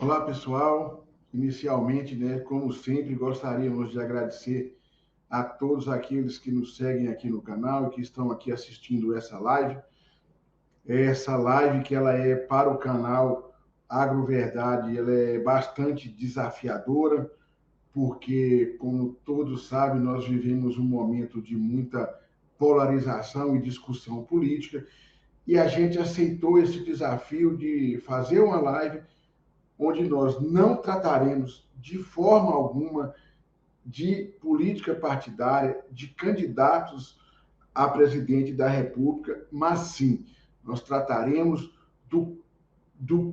Olá, pessoal. Inicialmente, né, como sempre, gostaríamos de agradecer a todos aqueles que nos seguem aqui no canal e que estão aqui assistindo essa live. Essa live que ela é para o canal AgroVerdade, ela é bastante desafiadora, porque, como todos sabem, nós vivemos um momento de muita polarização e discussão política, e a gente aceitou esse desafio de fazer uma live onde nós não trataremos de forma alguma de política partidária, de candidatos a presidente da República, mas sim, nós trataremos do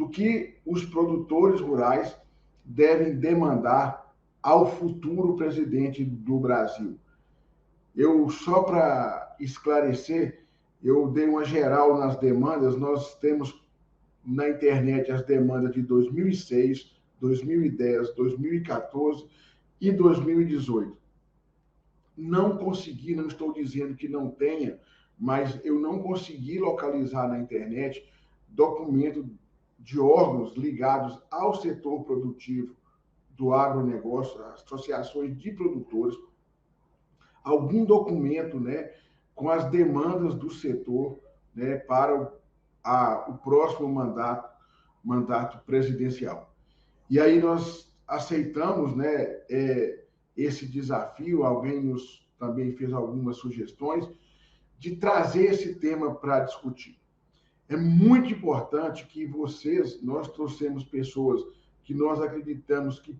que os produtores rurais devem demandar ao futuro presidente do Brasil. Eu, só para esclarecer, eu dei uma geral nas demandas. Nós temos na internet as demandas de 2006, 2010, 2014 e 2018. Não consegui, não estou dizendo que não tenha, mas eu não consegui localizar na internet documento de órgãos ligados ao setor produtivo do agronegócio, associações de produtores, algum documento, né, com as demandas do setor, né, para o próximo mandato presidencial. E aí nós aceitamos, né, esse desafio. Alguém nos também fez algumas sugestões de trazer esse tema para discutir. É muito importante que nós trouxemos pessoas que nós acreditamos que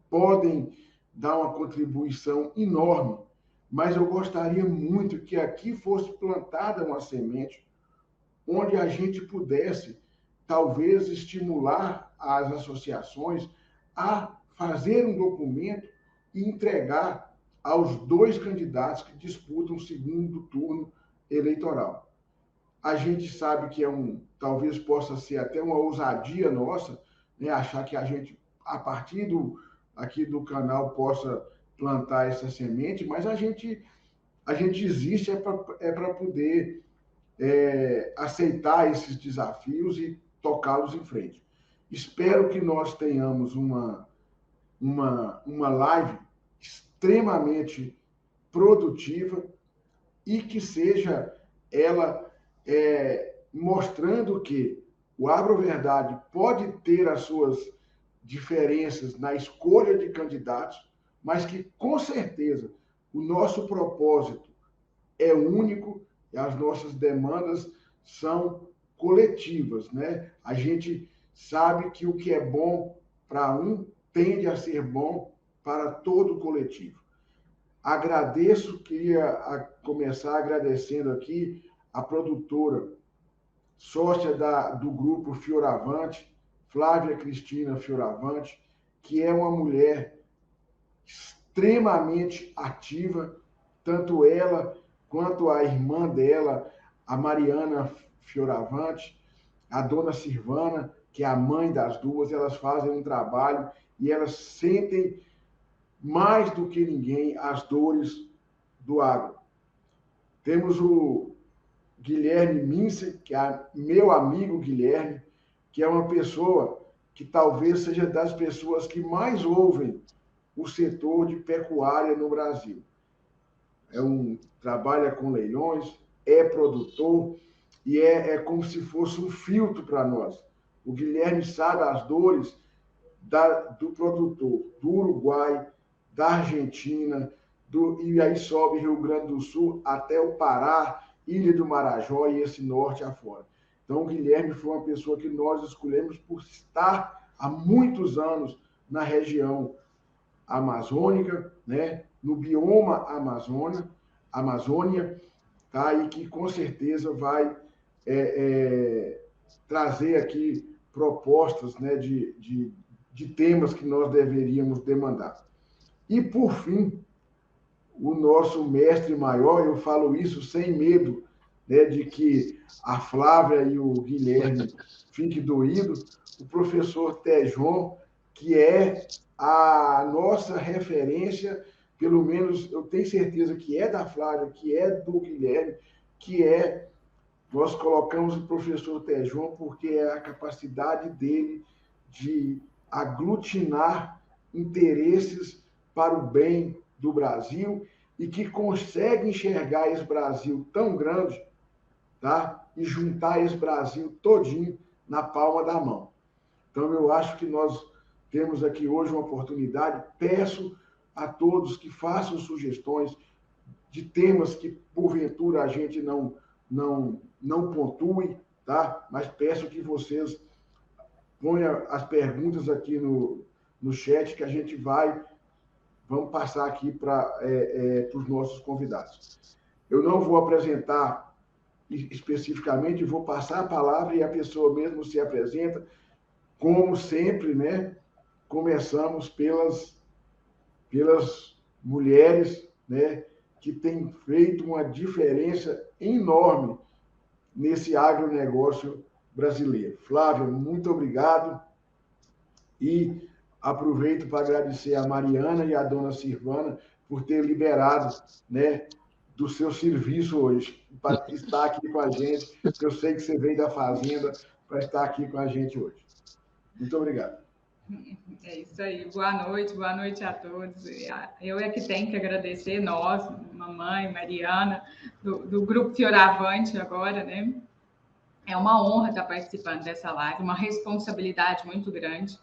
podem dar uma contribuição enorme, mas eu gostaria muito que aqui fosse plantada uma semente onde a gente pudesse, talvez, estimular as associações a fazer um documento e entregar aos dois candidatos que disputam o segundo turno eleitoral. A gente sabe que talvez possa ser até uma ousadia nossa, né, achar que a gente, a partir aqui do canal, possa plantar essa semente, mas a gente existe para poder aceitar esses desafios e tocá-los em frente. Espero que nós tenhamos uma live extremamente produtiva e que seja ela mostrando que o AgroVerdade pode ter as suas diferenças na escolha de candidatos, mas que, com certeza, o nosso propósito é único e as nossas demandas são coletivas, né? A gente sabe que o que é bom para um tende a ser bom para todo o coletivo. Queria começar agradecendo aqui a produtora, sócia do grupo Fioravante, Flávia Cristina Fioravante, que é uma mulher extremamente ativa, tanto ela quanto a irmã dela, a Mariana Fioravante, a dona Silvana, que é a mãe das duas. Elas fazem um trabalho e elas sentem mais do que ninguém as dores do agro. Temos o Guilherme Mincer, que é meu amigo Guilherme, que é uma pessoa que talvez seja das pessoas que mais ouvem o setor de pecuária no Brasil. Trabalha com leilões, é produtor e é como se fosse um filtro para nós. O Guilherme sabe as dores do produtor do Uruguai, da Argentina, e aí sobe Rio Grande do Sul até o Pará, Ilha do Marajó e esse norte afora. Então, o Guilherme foi uma pessoa que nós escolhemos por estar há muitos anos na região amazônica, né? No bioma Amazônia, tá? E que com certeza vai trazer aqui propostas, né, de temas que nós deveríamos demandar. E, por fim, o nosso mestre maior, eu falo isso sem medo, né, de que a Flávia e o Guilherme fiquem doídos, o professor Tejon, que é a nossa referência, pelo menos eu tenho certeza que é da Flávia, que é do Guilherme, nós colocamos o professor Tejon porque é a capacidade dele de aglutinar interesses para o bem do Brasil e que consegue enxergar esse Brasil tão grande, tá? E juntar esse Brasil todinho na palma da mão. Então, eu acho que nós temos aqui hoje uma oportunidade. Peço a todos que façam sugestões de temas que, porventura, a gente não pontue, tá? Mas peço que vocês ponham as perguntas aqui no chat, que a gente vamos passar aqui para os nossos convidados. Eu não vou apresentar especificamente, vou passar a palavra e a pessoa mesmo se apresenta. Como sempre, né? Começamos pelas mulheres, né? Que têm feito uma diferença enorme nesse agronegócio brasileiro. Flávia, muito obrigado. E aproveito para agradecer a Mariana e a dona Silvana por ter liberado, né, do seu serviço hoje, para estar aqui com a gente. Eu sei que você veio da fazenda para estar aqui com a gente hoje. Muito obrigado. É isso aí. Boa noite a todos. Eu é que tenho que agradecer nós, mamãe, Mariana, do Grupo Fioravante agora, né? É uma honra estar participando dessa live, uma responsabilidade muito grande.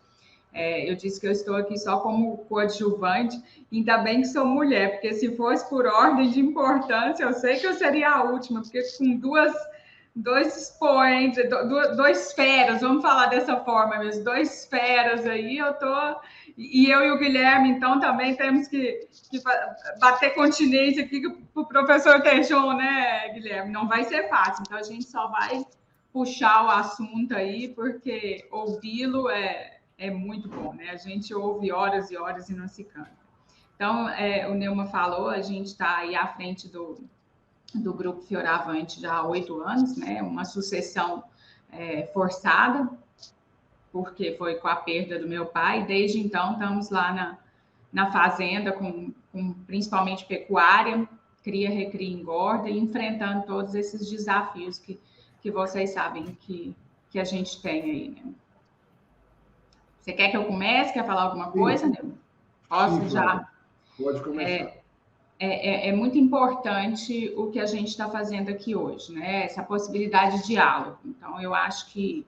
Eu disse que eu estou aqui só como coadjuvante, ainda bem que sou mulher, porque se fosse por ordem de importância, eu sei que eu seria a última, porque com dois expoentes, dois feras, vamos falar dessa forma mesmo, dois feras aí, e eu e o Guilherme, então, também temos que bater continência aqui para o professor Tejon, né, Guilherme? Não vai ser fácil, então a gente só vai puxar o assunto aí, porque ouvi-lo é muito bom, né? A gente ouve horas e horas e não se cansa. Então, o Neuma falou, a gente está aí à frente do Grupo Fioravante já há 8 anos, né? Uma sucessão forçada, porque foi com a perda do meu pai. Desde então, estamos lá na fazenda, com principalmente pecuária, cria, recria, engorda, e enfrentando todos esses desafios que vocês sabem que a gente tem aí, né? Você quer que eu comece? Quer falar alguma coisa, Neuma? Posso Sim, já? Pode começar. É muito importante o que a gente está fazendo aqui hoje, né? Essa possibilidade de diálogo. Então, eu acho que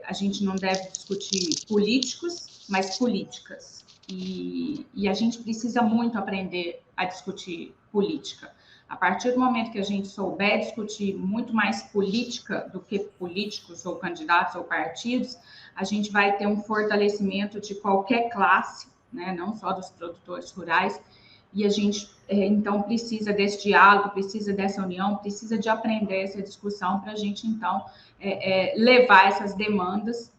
a gente não deve discutir políticos, mas políticas. E a gente precisa muito aprender a discutir política. A partir do momento que a gente souber discutir muito mais política do que políticos ou candidatos ou partidos, a gente vai ter um fortalecimento de qualquer classe, né? Não só dos produtores rurais. E a gente, então, precisa desse diálogo, precisa dessa união, precisa de aprender essa discussão para a gente, então, levar essas demandas,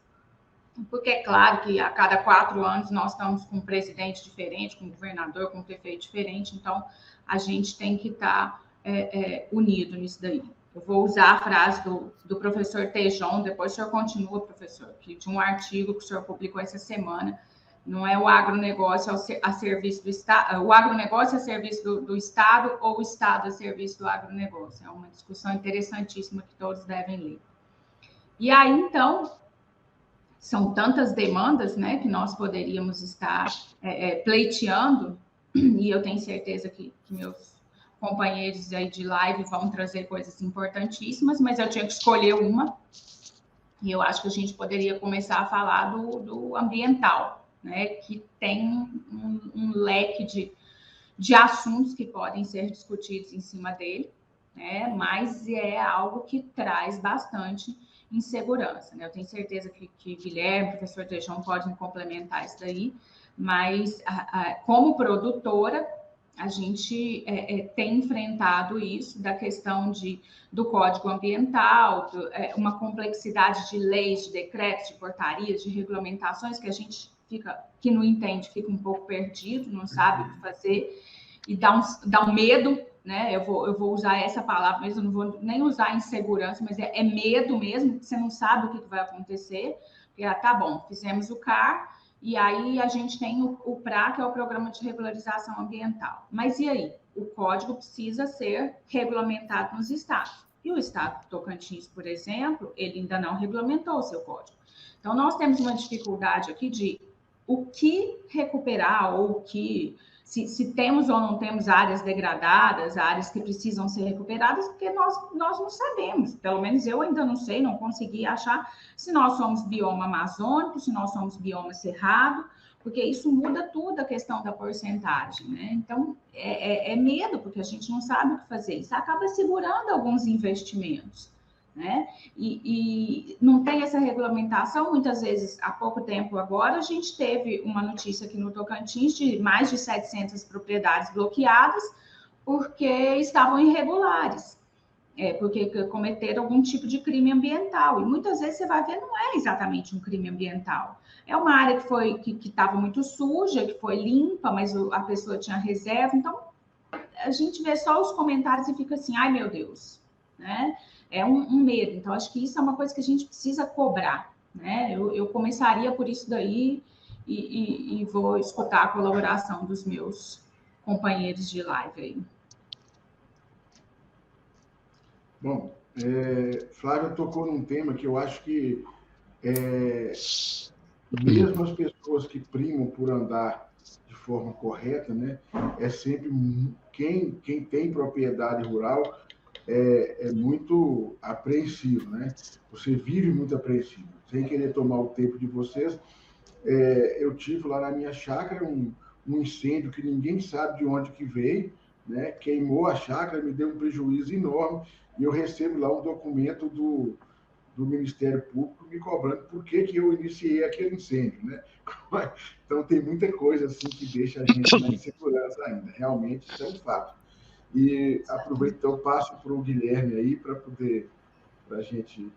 porque é claro que a cada 4 anos nós estamos com um presidente diferente, com um governador, com um prefeito diferente, então a gente tem que estar unido nisso daí. Eu vou usar a frase do professor Tejon, depois o senhor continua, professor, de um artigo que o senhor publicou essa semana. Não é o agronegócio a serviço do Estado, o agronegócio a serviço do Estado ou o Estado a serviço do agronegócio. É uma discussão interessantíssima que todos devem ler. E aí, então, são tantas demandas, né, que nós poderíamos estar pleiteando, e eu tenho certeza que meus companheiros aí de live vão trazer coisas importantíssimas, mas eu tinha que escolher uma, e eu acho que a gente poderia começar a falar do ambiental, né, que tem um leque de assuntos que podem ser discutidos em cima dele, né, mas é algo que traz bastante insegurança, né? Eu tenho certeza que Guilherme, o professor Tejon, podem complementar isso daí, mas como produtora, a gente tem enfrentado isso, da questão do Código Ambiental, uma complexidade de leis, de decretos, de portarias, de regulamentações que a gente que não entende, fica um pouco perdido, não sabe o que fazer, e dá um medo, né? Eu vou usar essa palavra, mas eu não vou nem usar insegurança, mas é medo mesmo, que você não sabe o que vai acontecer. Porque, tá bom, fizemos o CAR, e aí a gente tem o PRA, que é o Programa de Regularização Ambiental. Mas e aí? O código precisa ser regulamentado nos estados. E o estado do Tocantins, por exemplo, ele ainda não regulamentou o seu código. Então, nós temos uma dificuldade aqui de o que recuperar ou o que... Se temos ou não temos áreas degradadas, áreas que precisam ser recuperadas, porque nós não sabemos. Pelo menos eu ainda não sei, não consegui achar se nós somos bioma amazônico, se nós somos bioma cerrado, porque isso muda tudo a questão da porcentagem, né? Então, é medo, porque a gente não sabe o que fazer. Isso acaba segurando alguns investimentos, né? E não tem essa regulamentação. Muitas vezes, há pouco tempo agora, a gente teve uma notícia aqui no Tocantins de mais de 700 propriedades bloqueadas porque estavam irregulares, porque cometeram algum tipo de crime ambiental. E muitas vezes você vai ver, não é exatamente um crime ambiental. É uma área que estava muito suja, que foi limpa, mas a pessoa tinha reserva. Então, a gente vê só os comentários e fica assim, ai meu Deus, né? É um medo. Então, acho que isso é uma coisa que a gente precisa cobrar, né? Eu começaria por isso daí e vou escutar a colaboração dos meus companheiros de live aí. Bom, Flávia tocou num tema que eu acho que mesmo as pessoas que primam por andar de forma correta, né, é sempre quem tem propriedade rural é muito apreensivo, né? Você vive muito apreensivo. Sem querer tomar o tempo de vocês, eu tive lá na minha chácara um incêndio que ninguém sabe de onde que veio, né? Queimou a chácara, me deu um prejuízo enorme, e eu recebo lá um documento do Ministério Público me cobrando por que eu iniciei aquele incêndio, né? Então, tem muita coisa assim que deixa a gente na insegurança ainda. Realmente, isso é um fato. E aproveito, então, passo para o Guilherme aí, para a gente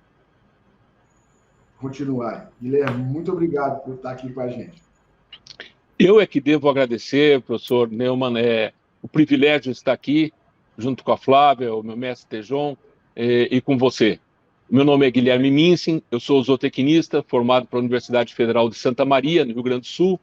continuar. Guilherme, muito obrigado por estar aqui com a gente. Eu é que devo agradecer, professor Neumann, o privilégio de estar aqui, junto com a Flávia, o meu mestre Tejon, e com você. Meu nome é Guilherme Minsin, eu sou zootecnista, formado pela Universidade Federal de Santa Maria, no Rio Grande do Sul,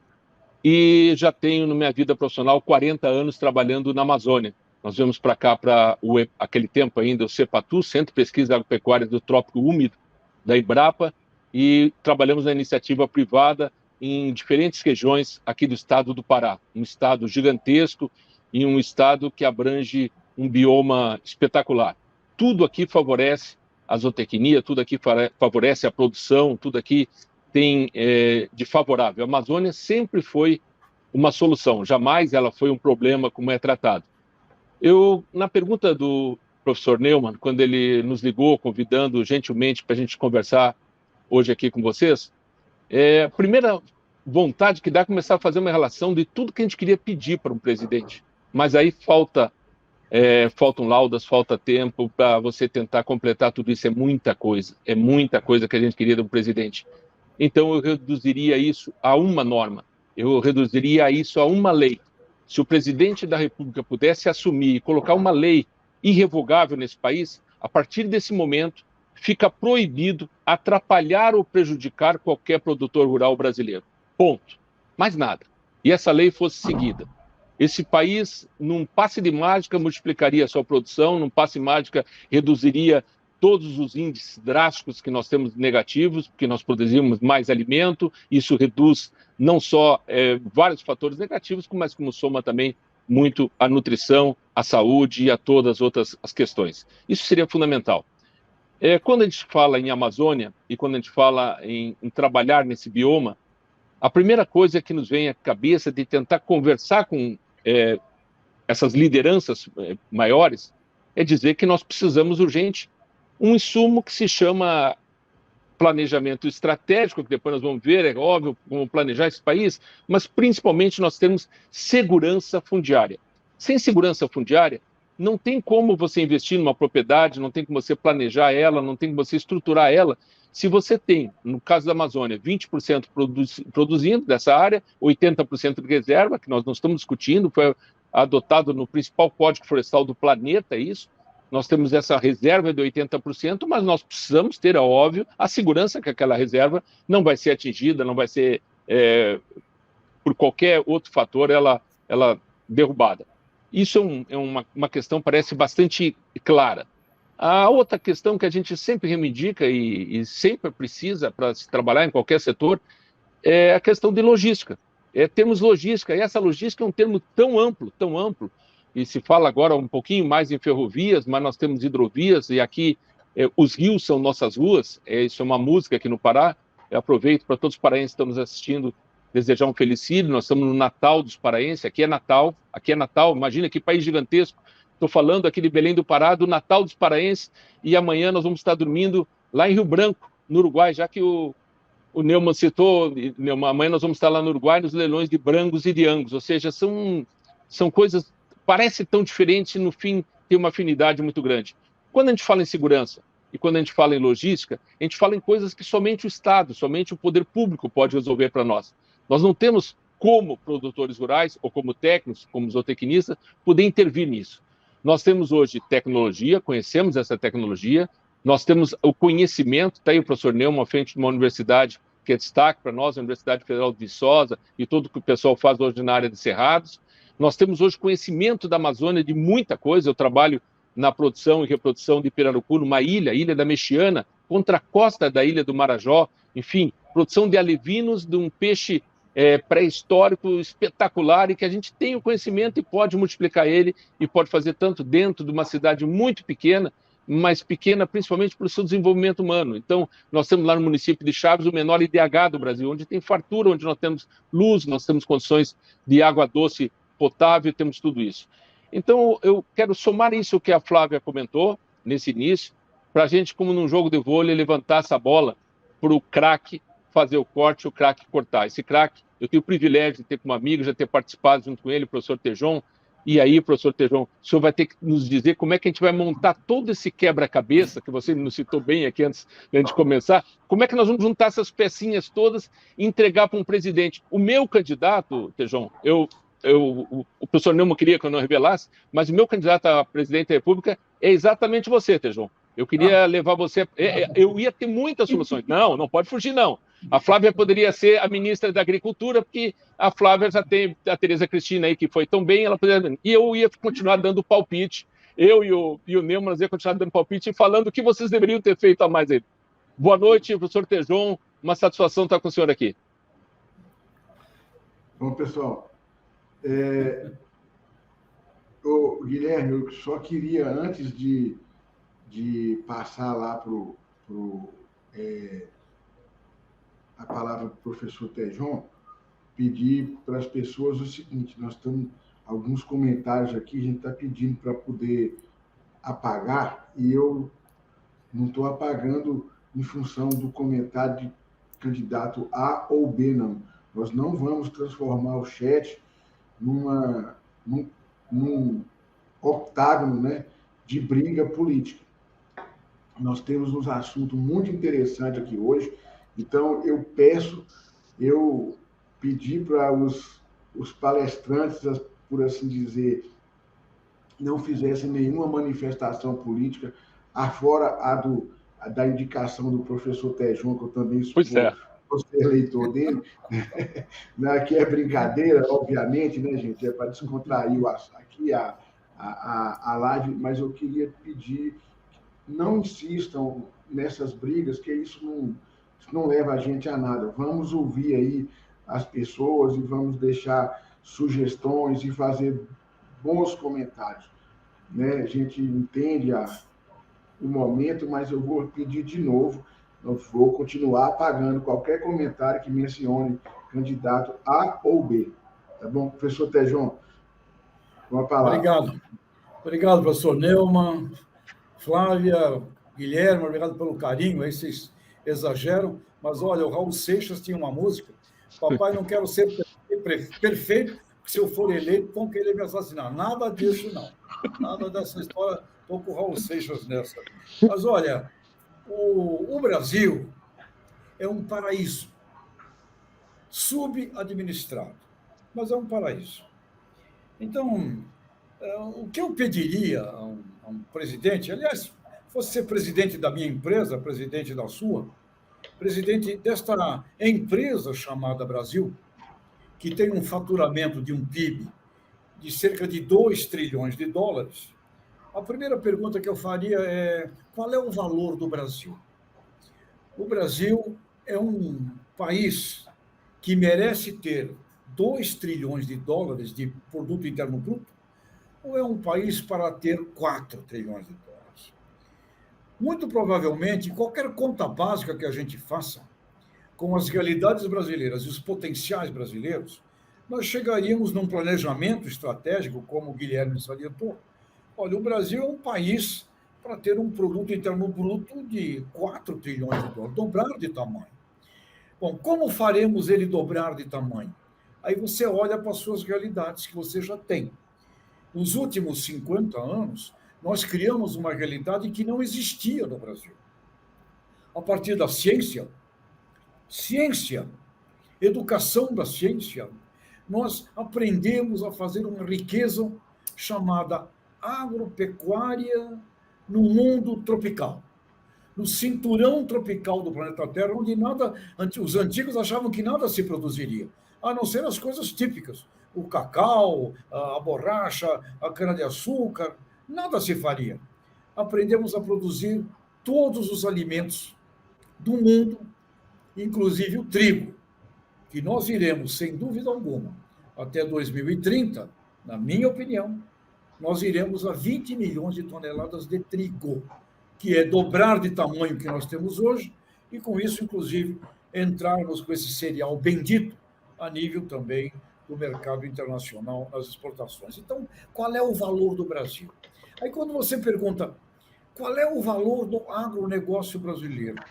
e já tenho, na minha vida profissional, 40 anos trabalhando na Amazônia. Nós viemos para cá, para aquele tempo ainda, o CEPATU, Centro de Pesquisa Agropecuária do Trópico Úmido, da Embrapa, e trabalhamos na iniciativa privada em diferentes regiões aqui do estado do Pará. Um estado gigantesco e um estado que abrange um bioma espetacular. Tudo aqui favorece a zootecnia, tudo aqui favorece a produção, tudo aqui tem de favorável. A Amazônia sempre foi uma solução, jamais ela foi um problema como é tratado. Na pergunta do professor Neumann, quando ele nos ligou, convidando gentilmente para a gente conversar hoje aqui com vocês, a primeira vontade que dá é começar a fazer uma relação de tudo que a gente queria pedir para um presidente. Mas aí faltam laudas, falta tempo para você tentar completar tudo isso. É muita coisa que a gente queria de um presidente. Então eu reduziria isso a uma norma, eu reduziria isso a uma lei. Se o presidente da República pudesse assumir e colocar uma lei irrevogável nesse país, a partir desse momento fica proibido atrapalhar ou prejudicar qualquer produtor rural brasileiro. Ponto. Mais nada. E essa lei fosse seguida. Esse país, num passe de mágica, multiplicaria a sua produção, num passe de mágica, reduziria todos os índices drásticos que nós temos negativos, porque nós produzimos mais alimento, isso reduz não só vários fatores negativos, mas como soma também muito a nutrição, a saúde e a todas as outras as questões. Isso seria fundamental. Quando a gente fala em Amazônia e quando a gente fala em trabalhar nesse bioma, a primeira coisa que nos vem à cabeça de tentar conversar com essas lideranças maiores é dizer que nós precisamos urgente um insumo que se chama planejamento estratégico, que depois nós vamos ver, é óbvio, como planejar esse país, mas principalmente nós temos segurança fundiária. Sem segurança fundiária, não tem como você investir numa propriedade, não tem como você planejar ela, não tem como você estruturar ela, se você tem, no caso da Amazônia, 20% produzindo dessa área, 80% de reserva, que nós não estamos discutindo, foi adotado no principal código florestal do planeta, isso. Nós temos essa reserva de 80%, mas nós precisamos ter, é óbvio, a segurança que aquela reserva não vai ser atingida, não vai ser, por qualquer outro fator, ela derrubada. Isso é uma questão, parece, bastante clara. A outra questão que a gente sempre reivindica e sempre precisa para se trabalhar em qualquer setor é a questão de logística. Termos logística, e essa logística é um termo tão amplo, e se fala agora um pouquinho mais em ferrovias, mas nós temos hidrovias, e aqui os rios são nossas ruas, isso é uma música aqui no Pará. Eu aproveito para todos os paraenses que estão nos assistindo, desejar um felicídio. Nós estamos no Natal dos paraenses, aqui é Natal, imagina que país gigantesco. Estou falando aqui de Belém do Pará, do Natal dos paraenses, e amanhã nós vamos estar dormindo lá em Rio Branco, no Uruguai, já que o Neumann citou, amanhã nós vamos estar lá no Uruguai, nos leilões de Brangos e de Angus, ou seja, são coisas, parece tão diferentes, no fim tem uma afinidade muito grande. Quando a gente fala em segurança e quando a gente fala em logística, a gente fala em coisas que somente o Estado, somente o poder público pode resolver para nós. Nós não temos como produtores rurais, ou como técnicos, como zootecnistas, poder intervir nisso. Nós temos hoje tecnologia, conhecemos essa tecnologia, nós temos o conhecimento, está aí o professor Neumann à frente de uma universidade que é destaque para nós, a Universidade Federal de Viçosa, e tudo que o pessoal faz hoje na área de cerrados. Nós temos hoje conhecimento da Amazônia de muita coisa. Eu trabalho na produção e reprodução de pirarucu numa ilha da Mexiana, contra a costa da ilha do Marajó, enfim, produção de alevinos, de um peixe pré-histórico espetacular, e que a gente tem o conhecimento e pode multiplicar ele, e pode fazer tanto dentro de uma cidade muito pequena, mas pequena principalmente para o seu desenvolvimento humano. Então, nós temos lá no município de Chaves o menor IDH do Brasil, onde tem fartura, onde nós temos luz, nós temos condições de água doce potável, temos tudo isso. Então, eu quero somar isso que a Flávia comentou nesse início, para a gente, como num jogo de vôlei, levantar essa bola para o craque fazer o corte, o craque cortar. Esse craque, eu tenho o privilégio de ter como amigo, já ter participado junto com ele, o professor Tejon. E aí, professor Tejon, o senhor vai ter que nos dizer como é que a gente vai montar todo esse quebra-cabeça, que você nos citou bem aqui antes de começar, como é que nós vamos juntar essas pecinhas todas e entregar para um presidente. O meu candidato, Tejon, o professor Neumann queria que eu não revelasse, mas o meu candidato a presidente da República é exatamente você, Tejon. Eu queria levar você... Eu ia ter muitas soluções. Não pode fugir, não. A Flávia poderia ser a ministra da Agricultura, porque a Flávia já tem a Tereza Cristina aí, que foi tão bem, ela poderia... E eu ia continuar dando palpite, eu e o Neumann, nós ia continuar dando palpite e falando o que vocês deveriam ter feito a mais aí. Boa noite, professor Tejon, uma satisfação estar com o senhor aqui. Bom, pessoal, Guilherme, eu só queria, antes de passar lá a palavra para o professor Tejon, pedir para as pessoas o seguinte: nós temos alguns comentários aqui, a gente está pedindo para poder apagar, e eu não estou apagando em função do comentário de candidato A ou B, não. Nós não vamos transformar o chat num octágono, né, de briga política. Nós temos uns assuntos muito interessantes aqui hoje, então eu pedi para os palestrantes, por assim dizer, não fizessem nenhuma manifestação política, afora da indicação do professor Tejon, que eu também vou ser eleitor dele, que é brincadeira, obviamente, né, gente? É para descontrair aqui a live, mas eu queria pedir: não insistam nessas brigas, que isso não leva a gente a nada. Vamos ouvir aí as pessoas e vamos deixar sugestões e fazer bons comentários, né? A gente entende o momento, mas eu vou pedir de novo, eu vou continuar apagando qualquer comentário que mencione candidato A ou B. Tá bom? Professor Tejon, com a palavra. Obrigado, professor Neumann, Flávia, Guilherme, obrigado pelo carinho, aí vocês exageram, mas olha, o Raul Seixas tinha uma música: papai, não quero ser perfeito, porque se eu for eleito, vão querer me assassinar. Nada disso, não. Nada dessa história, estou com o Raul Seixas nessa. Mas olha, o Brasil é um paraíso subadministrado, mas é um paraíso. Então, o que eu pediria a um presidente, aliás, fosse ser presidente da minha empresa, presidente da sua, presidente desta empresa chamada Brasil, que tem um faturamento de um PIB de cerca de 2 trilhões de dólares, A primeira pergunta que eu faria é: qual é o valor do Brasil? O Brasil é um país que merece ter 2 trilhões de dólares de produto interno bruto, ou é um país para ter 4 trilhões de dólares? Muito provavelmente, qualquer conta básica que a gente faça, com as realidades brasileiras e os potenciais brasileiros, nós chegaríamos num planejamento estratégico, como o Guilherme salientou. Olha, o Brasil é um país para ter um produto interno bruto de 4 trilhões de dólares, dobrar de tamanho. Bom, como faremos ele dobrar de tamanho? Aí você olha para as suas realidades que você já tem. Nos últimos 50 anos, nós criamos uma realidade que não existia no Brasil. A partir da ciência, educação da ciência, nós aprendemos a fazer uma riqueza chamada agropecuária no mundo tropical, no cinturão tropical do planeta Terra, onde os antigos achavam que nada se produziria, a não ser as coisas típicas, o cacau, a borracha, a cana-de-açúcar, nada se faria. Aprendemos a produzir todos os alimentos do mundo, inclusive o trigo, que nós iremos, sem dúvida alguma, até 2030, na minha opinião, nós iremos a 20 milhões de toneladas de trigo, que é dobrar de tamanho que nós temos hoje, e com isso, inclusive, entrarmos com esse cereal bendito a nível também do mercado internacional nas exportações. Então, qual é o valor do Brasil? Aí, quando você pergunta qual é o valor do agronegócio brasileiro,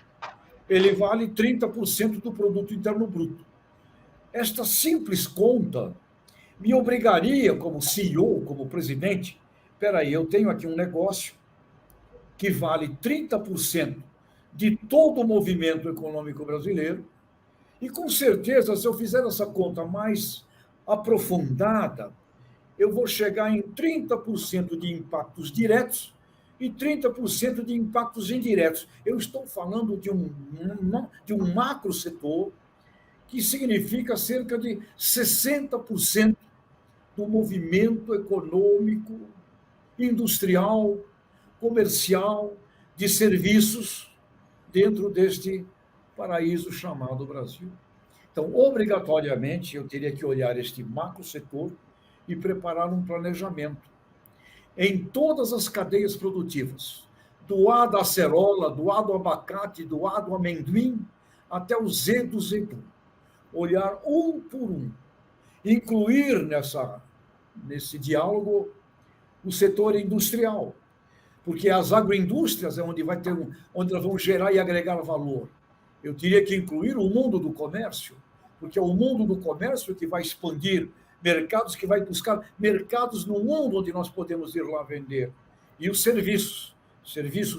ele vale 30% do produto interno bruto. Esta simples conta me obrigaria, como CEO, como presidente, espera aí, eu tenho aqui um negócio que vale 30% de todo o movimento econômico brasileiro, e com certeza, se eu fizer essa conta mais aprofundada, eu vou chegar em 30% de impactos diretos e 30% de impactos indiretos. Eu estou falando de um macro setor que significa cerca de 60% do movimento econômico, industrial, comercial, de serviços dentro deste paraíso chamado Brasil. Então, obrigatoriamente, eu teria que olhar este macro setor e preparar um planejamento em todas as cadeias produtivas, do A da acerola, do A do abacate, do A do amendoim, até o Z do zebu. Olhar um por um, incluir nesse diálogo o setor industrial, porque as agroindústrias é onde onde elas vão gerar e agregar valor. Eu teria que incluir o mundo do comércio, porque é o mundo do comércio que vai expandir mercados, que vai buscar mercados no mundo onde nós podemos ir lá vender. E os serviços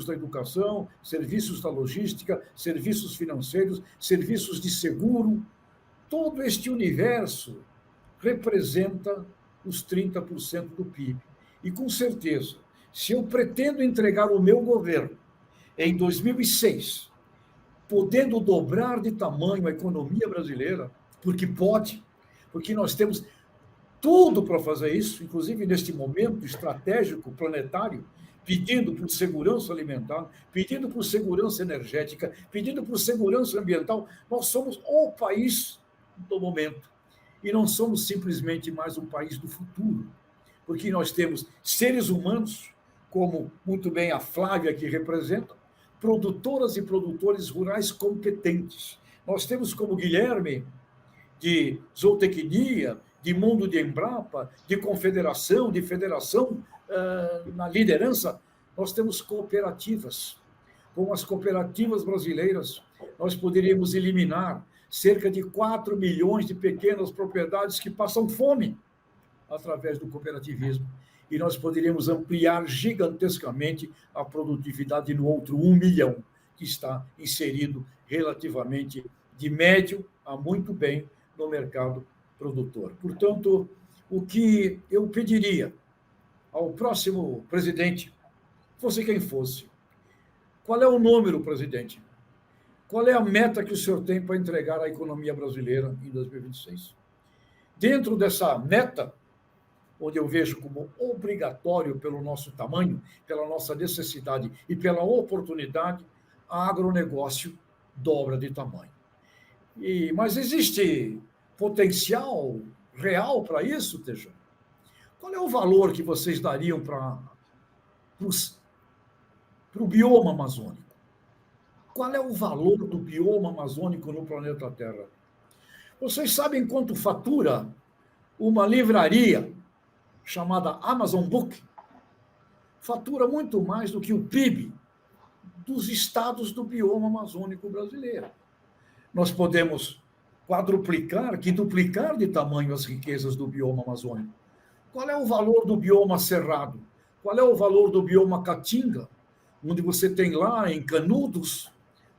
da educação, serviços da logística, serviços financeiros, serviços de seguro. Todo este universo representa os 30% do PIB. E, com certeza, se eu pretendo entregar o meu governo em 2006, podendo dobrar de tamanho a economia brasileira, porque pode, porque nós temos tudo para fazer isso, inclusive neste momento estratégico, planetário, pedindo por segurança alimentar, pedindo por segurança energética, pedindo por segurança ambiental. Nós somos o país do momento. E não somos simplesmente mais um país do futuro, porque nós temos seres humanos, como muito bem a Flávia aqui representa, produtoras e produtores rurais competentes. Nós temos como Guilherme, de zootecnia, de mundo de Embrapa, de confederação, de federação, na liderança, nós temos cooperativas. Com as cooperativas brasileiras, nós poderíamos eliminar cerca de 4 milhões de pequenas propriedades que passam fome através do cooperativismo. E nós poderíamos ampliar gigantescamente a produtividade no outro 1 milhão, que está inserido relativamente de médio a muito bem no mercado produtor. Portanto, o que eu pediria ao próximo presidente, fosse quem fosse, qual é o número, presidente? Qual é a meta que o senhor tem para entregar à economia brasileira em 2026? Dentro dessa meta, onde eu vejo como obrigatório pelo nosso tamanho, pela nossa necessidade e pela oportunidade, a agronegócio dobra de tamanho. Mas existe potencial real para isso, Tejão? Qual é o valor que vocês dariam para o bioma amazônico? Qual é o valor do bioma amazônico no planeta Terra? Vocês sabem quanto fatura uma livraria chamada Amazon Book? Fatura muito mais do que o PIB dos estados do bioma amazônico brasileiro. Nós podemos quadruplicar, quintuplicar de tamanho as riquezas do bioma amazônico. Qual é o valor do bioma cerrado? Qual é o valor do bioma caatinga, onde você tem lá em Canudos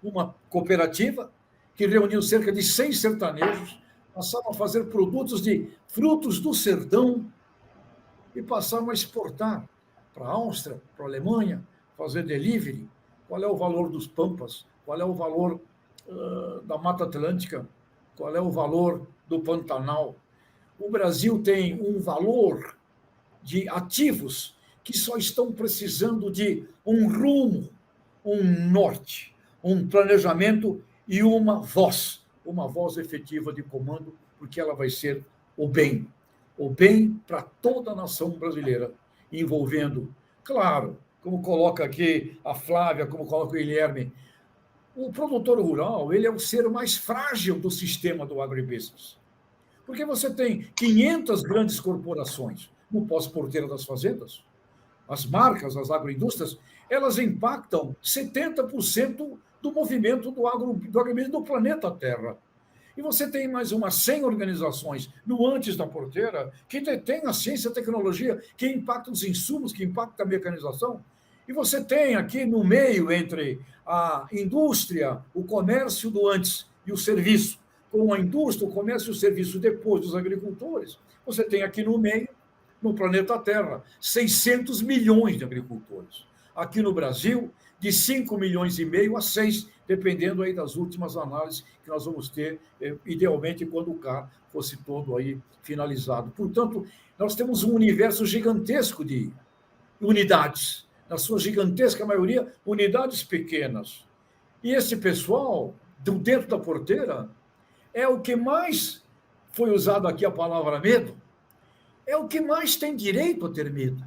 uma cooperativa que reuniu cerca de 100 sertanejos, passaram a fazer produtos de frutos do sertão e passaram a exportar para a Áustria, para a Alemanha, fazer delivery. Qual é o valor dos pampas? Qual é o valor da Mata Atlântica? Qual é o valor do Pantanal? O Brasil tem um valor de ativos que só estão precisando de um rumo, um norte, um planejamento e uma voz efetiva de comando, porque ela vai ser o bem para toda a nação brasileira, envolvendo, claro, como coloca aqui a Flávia, como coloca o Guilherme, o produtor rural, ele é o ser mais frágil do sistema do agribusiness. Porque você tem 500 grandes corporações no pós-porteira das fazendas, as marcas, as agroindústrias, elas impactam 70% do movimento do agribusiness do planeta Terra. E você tem mais umas 100 organizações no antes da porteira que detêm a ciência e a tecnologia, que impactam os insumos, que impactam a mecanização. E você tem aqui no meio, entre a indústria, o comércio do antes e o serviço, com a indústria, o comércio e o serviço depois dos agricultores, você tem aqui no meio, no planeta Terra, 600 milhões de agricultores. Aqui no Brasil, de 5 milhões e meio a 6, dependendo aí das últimas análises que nós vamos ter, idealmente, quando o CAR fosse todo aí finalizado. Portanto, nós temos um universo gigantesco de unidades, na sua gigantesca maioria, unidades pequenas. E esse pessoal, dentro da porteira, é o que mais, foi usado aqui a palavra medo, é o que mais tem direito a ter medo.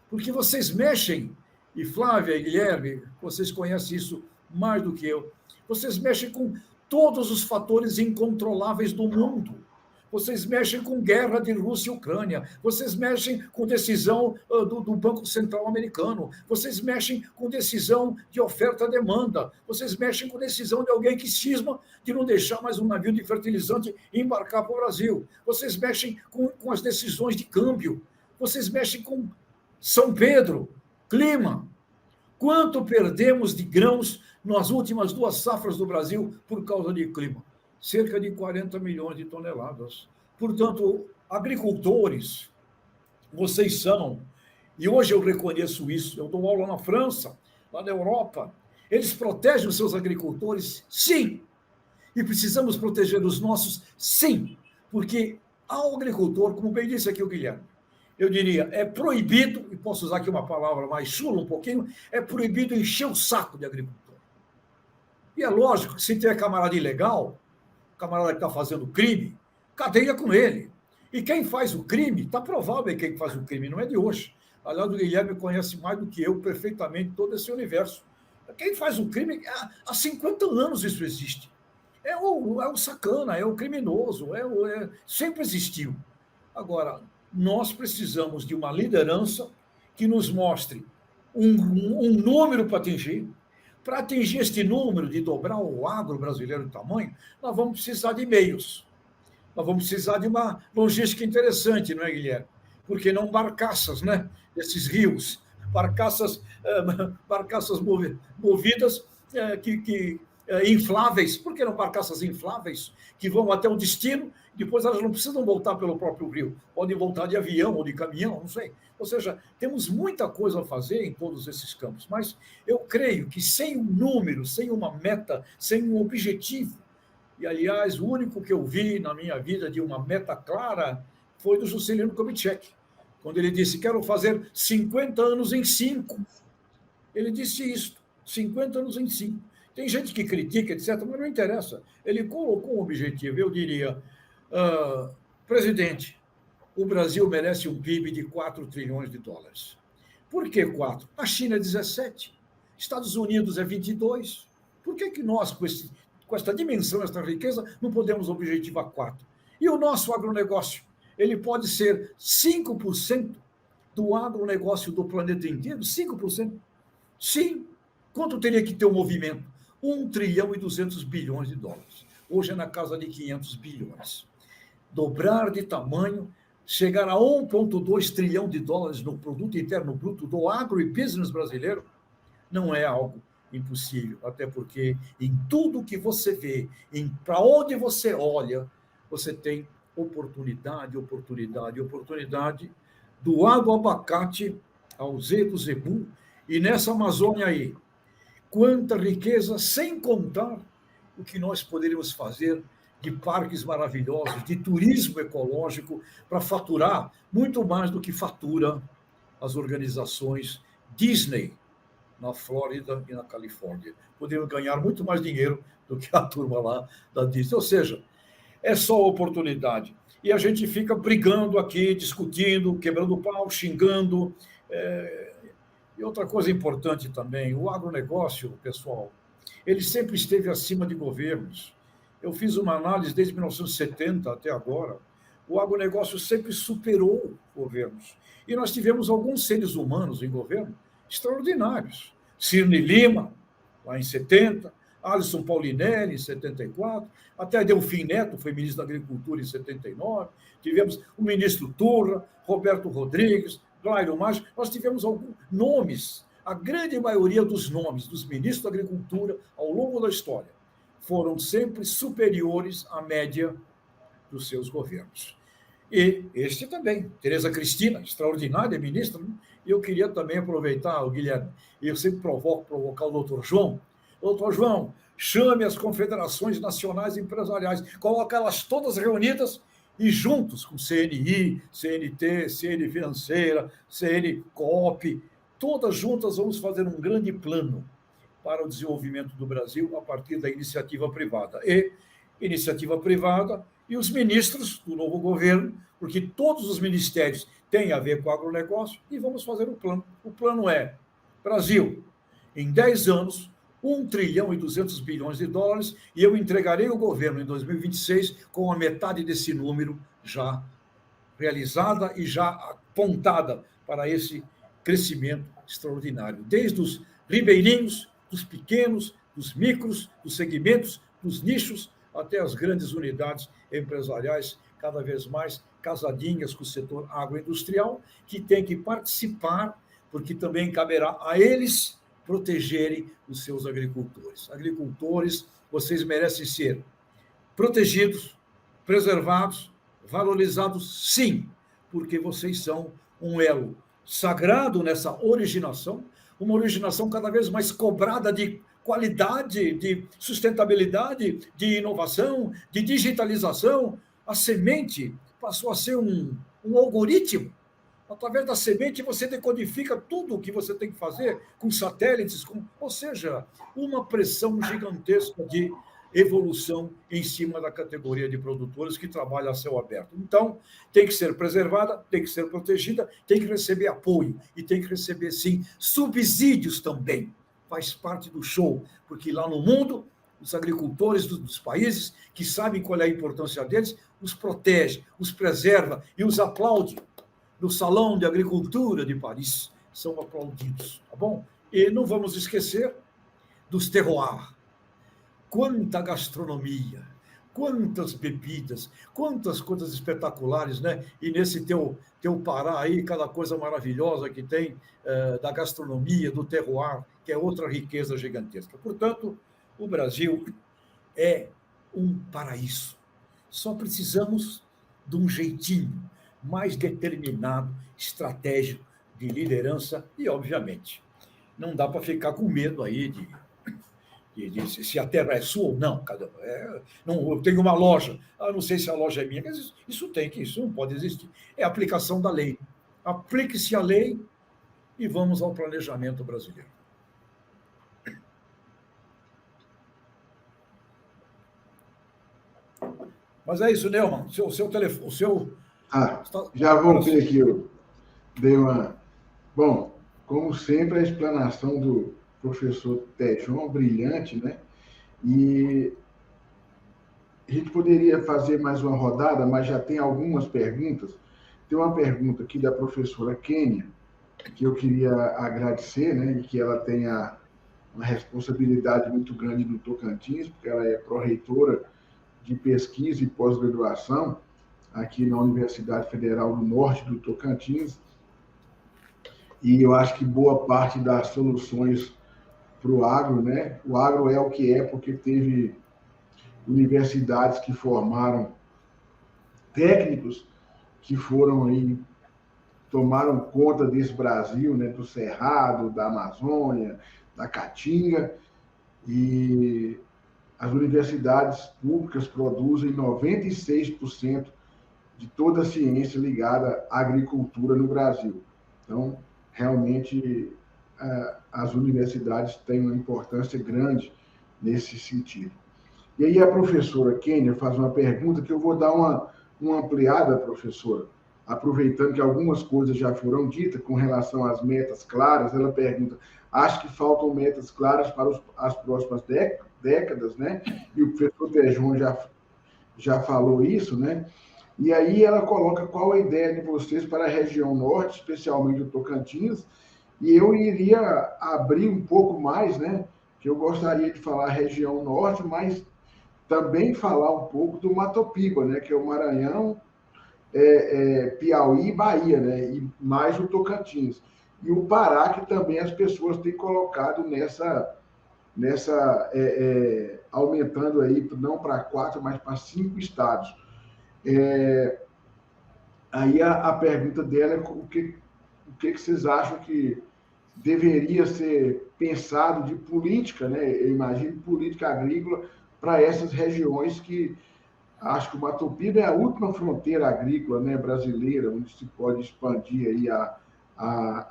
Porque vocês mexem, e Flávia e Guilherme, vocês conhecem isso mais do que eu, vocês mexem com todos os fatores incontroláveis do mundo. Vocês mexem com guerra de Rússia e Ucrânia, vocês mexem com decisão do Banco Central americano, vocês mexem com decisão de oferta-demanda, vocês mexem com decisão de alguém que cisma de não deixar mais um navio de fertilizante embarcar para o Brasil, vocês mexem com as decisões de câmbio, vocês mexem com São Pedro, clima. Quanto perdemos de grãos nas últimas 2 safras do Brasil por causa de clima? Cerca de 40 milhões de toneladas. Portanto, agricultores, vocês são, e hoje eu reconheço isso, eu dou aula na França, lá na Europa, eles protegem os seus agricultores, sim, e precisamos proteger os nossos, sim, porque ao agricultor, como bem disse aqui o Guilherme, eu diria, é proibido, e posso usar aqui uma palavra mais chula um pouquinho, é proibido encher o saco de agricultor. E é lógico que se tiver camarada ilegal, camarada que está fazendo crime, cadeia com ele. E quem faz o crime, está provável quem faz o crime, não é de hoje. Aliás, o Guilherme conhece mais do que eu perfeitamente todo esse universo. Quem faz o crime, há 50 anos isso existe. É o sacana, é o criminoso, sempre existiu. Agora, nós precisamos de uma liderança que nos mostre um número para atingir. Para atingir este número de dobrar o agro brasileiro de tamanho, nós vamos precisar de meios. Nós vamos precisar de uma logística interessante, não é, Guilherme? Porque não barcaças, né? Esses rios, barcaças movidas infláveis. Por que não barcaças infláveis que vão até o destino? Depois elas não precisam voltar pelo próprio rio. Podem voltar de avião ou de caminhão, não sei. Ou seja, temos muita coisa a fazer em todos esses campos. Mas eu creio que sem um número, sem uma meta, sem um objetivo, e, aliás, o único que eu vi na minha vida de uma meta clara foi do Juscelino Kubitschek. quando ele disse: quero fazer 50 anos em 5. Ele disse isso, 50 anos em 5. Tem gente que critica, etc., mas não interessa. Ele colocou um objetivo. Eu diria, presidente, o Brasil merece um PIB de 4 trilhões de dólares. Por que 4? A China é 17, Estados Unidos é 22. Por que nós, com esta dimensão, esta riqueza, não podemos objetivar 4? E o nosso agronegócio? Ele pode ser 5% do agronegócio do planeta inteiro? 5%? Sim. Quanto teria que ter o movimento? 1 trilhão e 200 bilhões de dólares. Hoje é na casa de 500 bilhões. Dobrar de tamanho, chegar a 1,2 trilhão de dólares no produto interno bruto do agro e business brasileiro, não é algo impossível, até porque em tudo que você vê, para onde você olha, você tem oportunidade, oportunidade, oportunidade, do A do abacate ao Z do zebu, e nessa Amazônia aí, quanta riqueza, sem contar o que nós poderíamos fazer de parques maravilhosos, de turismo ecológico, para faturar muito mais do que fatura as organizações Disney na Flórida e na Califórnia. Poderiam ganhar muito mais dinheiro do que a turma lá da Disney. Ou seja, é só oportunidade. E a gente fica brigando aqui, discutindo, quebrando pau, xingando. E outra coisa importante também, o agronegócio, pessoal, ele sempre esteve acima de governos. Eu fiz uma análise desde 1970 até agora. O agronegócio sempre superou governos. E nós tivemos alguns seres humanos em governo extraordinários. Cirne Lima, lá em 70, Alisson Paulinelli, em 74, até Delfim Neto, foi ministro da Agricultura em 79, tivemos o ministro Turra, Roberto Rodrigues, Glairo Maggi, nós tivemos alguns nomes, a grande maioria dos nomes dos ministros da Agricultura ao longo da história foram sempre superiores à média dos seus governos. E este também, Tereza Cristina, extraordinária ministra, né? E eu queria também aproveitar, o Guilherme, e eu sempre provocar o doutor João. Doutor João, chame as confederações nacionais empresariais, coloque elas todas reunidas e juntos com CNI, CNT, CN Financeira, CN Coop, todas juntas vamos fazer um grande plano para o desenvolvimento do Brasil a partir da iniciativa privada. E iniciativa privada e os ministros do novo governo, porque todos os ministérios têm a ver com o agronegócio, e vamos fazer o plano. O plano é, Brasil, em 10 anos, 1 trilhão e 200 bilhões de dólares, e eu entregarei o governo em 2026 com a metade desse número já realizada e já apontada para esse crescimento extraordinário. Desde os ribeirinhos, dos pequenos, dos micros, dos segmentos, dos nichos, até as grandes unidades empresariais, cada vez mais casadinhas com o setor agroindustrial, que tem que participar, porque também caberá a eles protegerem os seus agricultores. Agricultores, vocês merecem ser protegidos, preservados, valorizados, sim, porque vocês são um elo sagrado nessa originação, uma originação cada vez mais cobrada de qualidade, de sustentabilidade, de inovação, de digitalização. A semente passou a ser um algoritmo. Através da semente, você decodifica tudo o que você tem que fazer com satélites, ou seja, uma pressão gigantesca de evolução em cima da categoria de produtores que trabalha a céu aberto. Então, tem que ser preservada, tem que ser protegida, tem que receber apoio e tem que receber, sim, subsídios também. Faz parte do show, porque lá no mundo, os agricultores dos países que sabem qual é a importância deles, os protege, os preserva e os aplaude. No Salão de Agricultura de Paris, são aplaudidos, tá bom? E não vamos esquecer dos terroirs. Quanta gastronomia, quantas bebidas, quantas coisas espetaculares, né? E nesse teu Pará aí, cada coisa maravilhosa que tem da gastronomia, do terroir, que é outra riqueza gigantesca. Portanto, o Brasil é um paraíso. Só precisamos de um jeitinho mais determinado, estratégico, de liderança e, obviamente, não dá para ficar com medo aí de se a terra é sua ou não. Não, eu tenho uma loja, não sei se a loja é minha, mas isso não pode existir. É a aplicação da lei. aplique-se a lei e vamos ao planejamento brasileiro. Mas é isso, Neumann. O seu telefone. O seu... Já voltei aqui. Eu dei uma. Bom, como sempre, a explanação do professor Tejon, brilhante, né? E a gente poderia fazer mais uma rodada, mas já tem algumas perguntas. Tem uma pergunta aqui da professora Kênia, que eu queria agradecer, né? E que ela tenha uma responsabilidade muito grande no Tocantins, porque ela é pró-reitora de pesquisa e pós-graduação aqui na Universidade Federal do Norte do Tocantins, e eu acho que boa parte das soluções para o agro, né? O agro é o que é porque teve universidades que formaram técnicos que foram aí, tomaram conta desse Brasil, né? Do Cerrado, da Amazônia, da Caatinga, e as universidades públicas produzem 96% de toda a ciência ligada à agricultura no Brasil. Então, realmente, as universidades têm uma importância grande nesse sentido. E aí a professora Kênia faz uma pergunta que eu vou dar uma ampliada, professora, aproveitando que algumas coisas já foram ditas com relação às metas claras. Ela pergunta: acho que faltam metas claras para as próximas décadas, né? E o professor Tejon já falou isso, né? E aí ela coloca qual a ideia de vocês para a região norte, especialmente o Tocantins, e eu iria abrir um pouco mais, né? Que eu gostaria de falar região norte, mas também falar um pouco do Mato Piba, né? Que é o Maranhão, Piauí e Bahia, né? E mais o Tocantins. E o Pará, que também as pessoas têm colocado aumentando aí, não para 4, mas para 5 estados. Aí a pergunta dela é o que vocês acham que deveria ser pensado de política, né? Eu imagino política agrícola para essas regiões que acho que o Mato Piba é a última fronteira agrícola, né, brasileira, onde se pode expandir aí a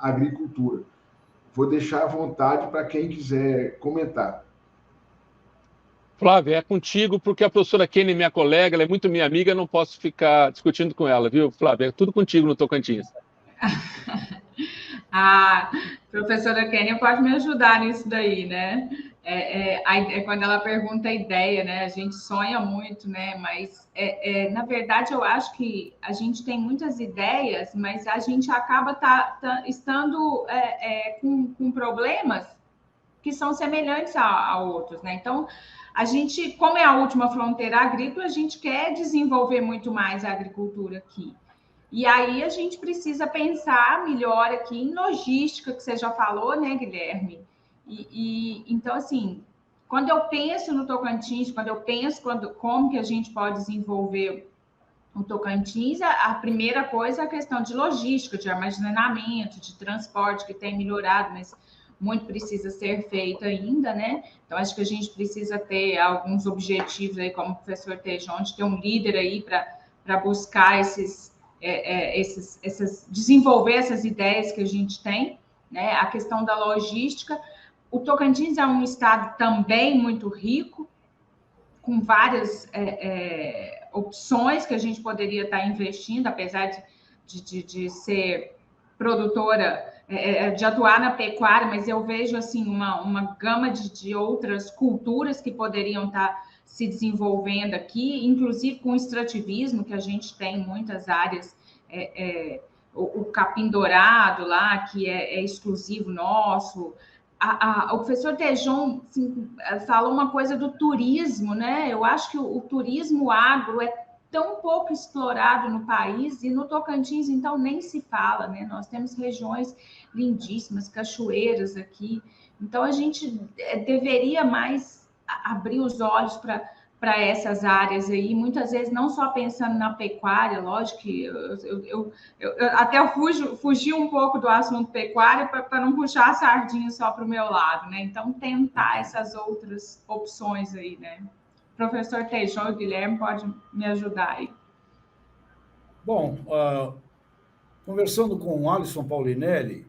agricultura. Vou deixar à vontade para quem quiser comentar. Flávia, é contigo, porque a professora Kênia é minha colega, ela é muito minha amiga, não posso ficar discutindo com ela, viu, Flávia? É tudo contigo no Tocantins. A professora Kênia pode me ajudar nisso daí, né? Quando ela pergunta a ideia, né? A gente sonha muito, né? Mas, na verdade, eu acho que a gente tem muitas ideias, mas a gente acaba estando com problemas que são semelhantes a outros, né? Então, a gente, como é a última fronteira agrícola, a gente quer desenvolver muito mais a agricultura aqui. E aí a gente precisa pensar melhor aqui em logística, que você já falou, né, Guilherme? Então, assim, quando eu penso no Tocantins, quando eu penso como que a gente pode desenvolver o Tocantins, a primeira coisa é a questão de logística, de armazenamento, de transporte, que tem melhorado, mas muito precisa ser feito ainda, né? Então, acho que a gente precisa ter alguns objetivos aí, como o professor Tejon, de ter um líder aí para buscar desenvolver essas ideias que a gente tem, né? A questão da logística. O Tocantins é um estado também muito rico, com várias opções que a gente poderia estar investindo, apesar de ser produtora, de atuar na pecuária, mas eu vejo assim uma gama de outras culturas que poderiam estar se desenvolvendo aqui, inclusive com o extrativismo, que a gente tem em muitas áreas, o capim dourado lá, que é exclusivo nosso. O professor Tejon assim, falou uma coisa do turismo, né? Eu acho que o turismo agro é tão pouco explorado no país, e no Tocantins, então, nem se fala, né? Nós temos regiões lindíssimas, cachoeiras aqui. Então, a gente deveria mais abrir os olhos para essas áreas aí, muitas vezes não só pensando na pecuária, lógico que eu até fugi um pouco do assunto pecuária para não puxar a sardinha só para o meu lado, né? Então, tentar essas outras opções aí, né? Professor Tejon e Guilherme pode me ajudar aí. Bom, Conversando com o Alisson Paulinelli,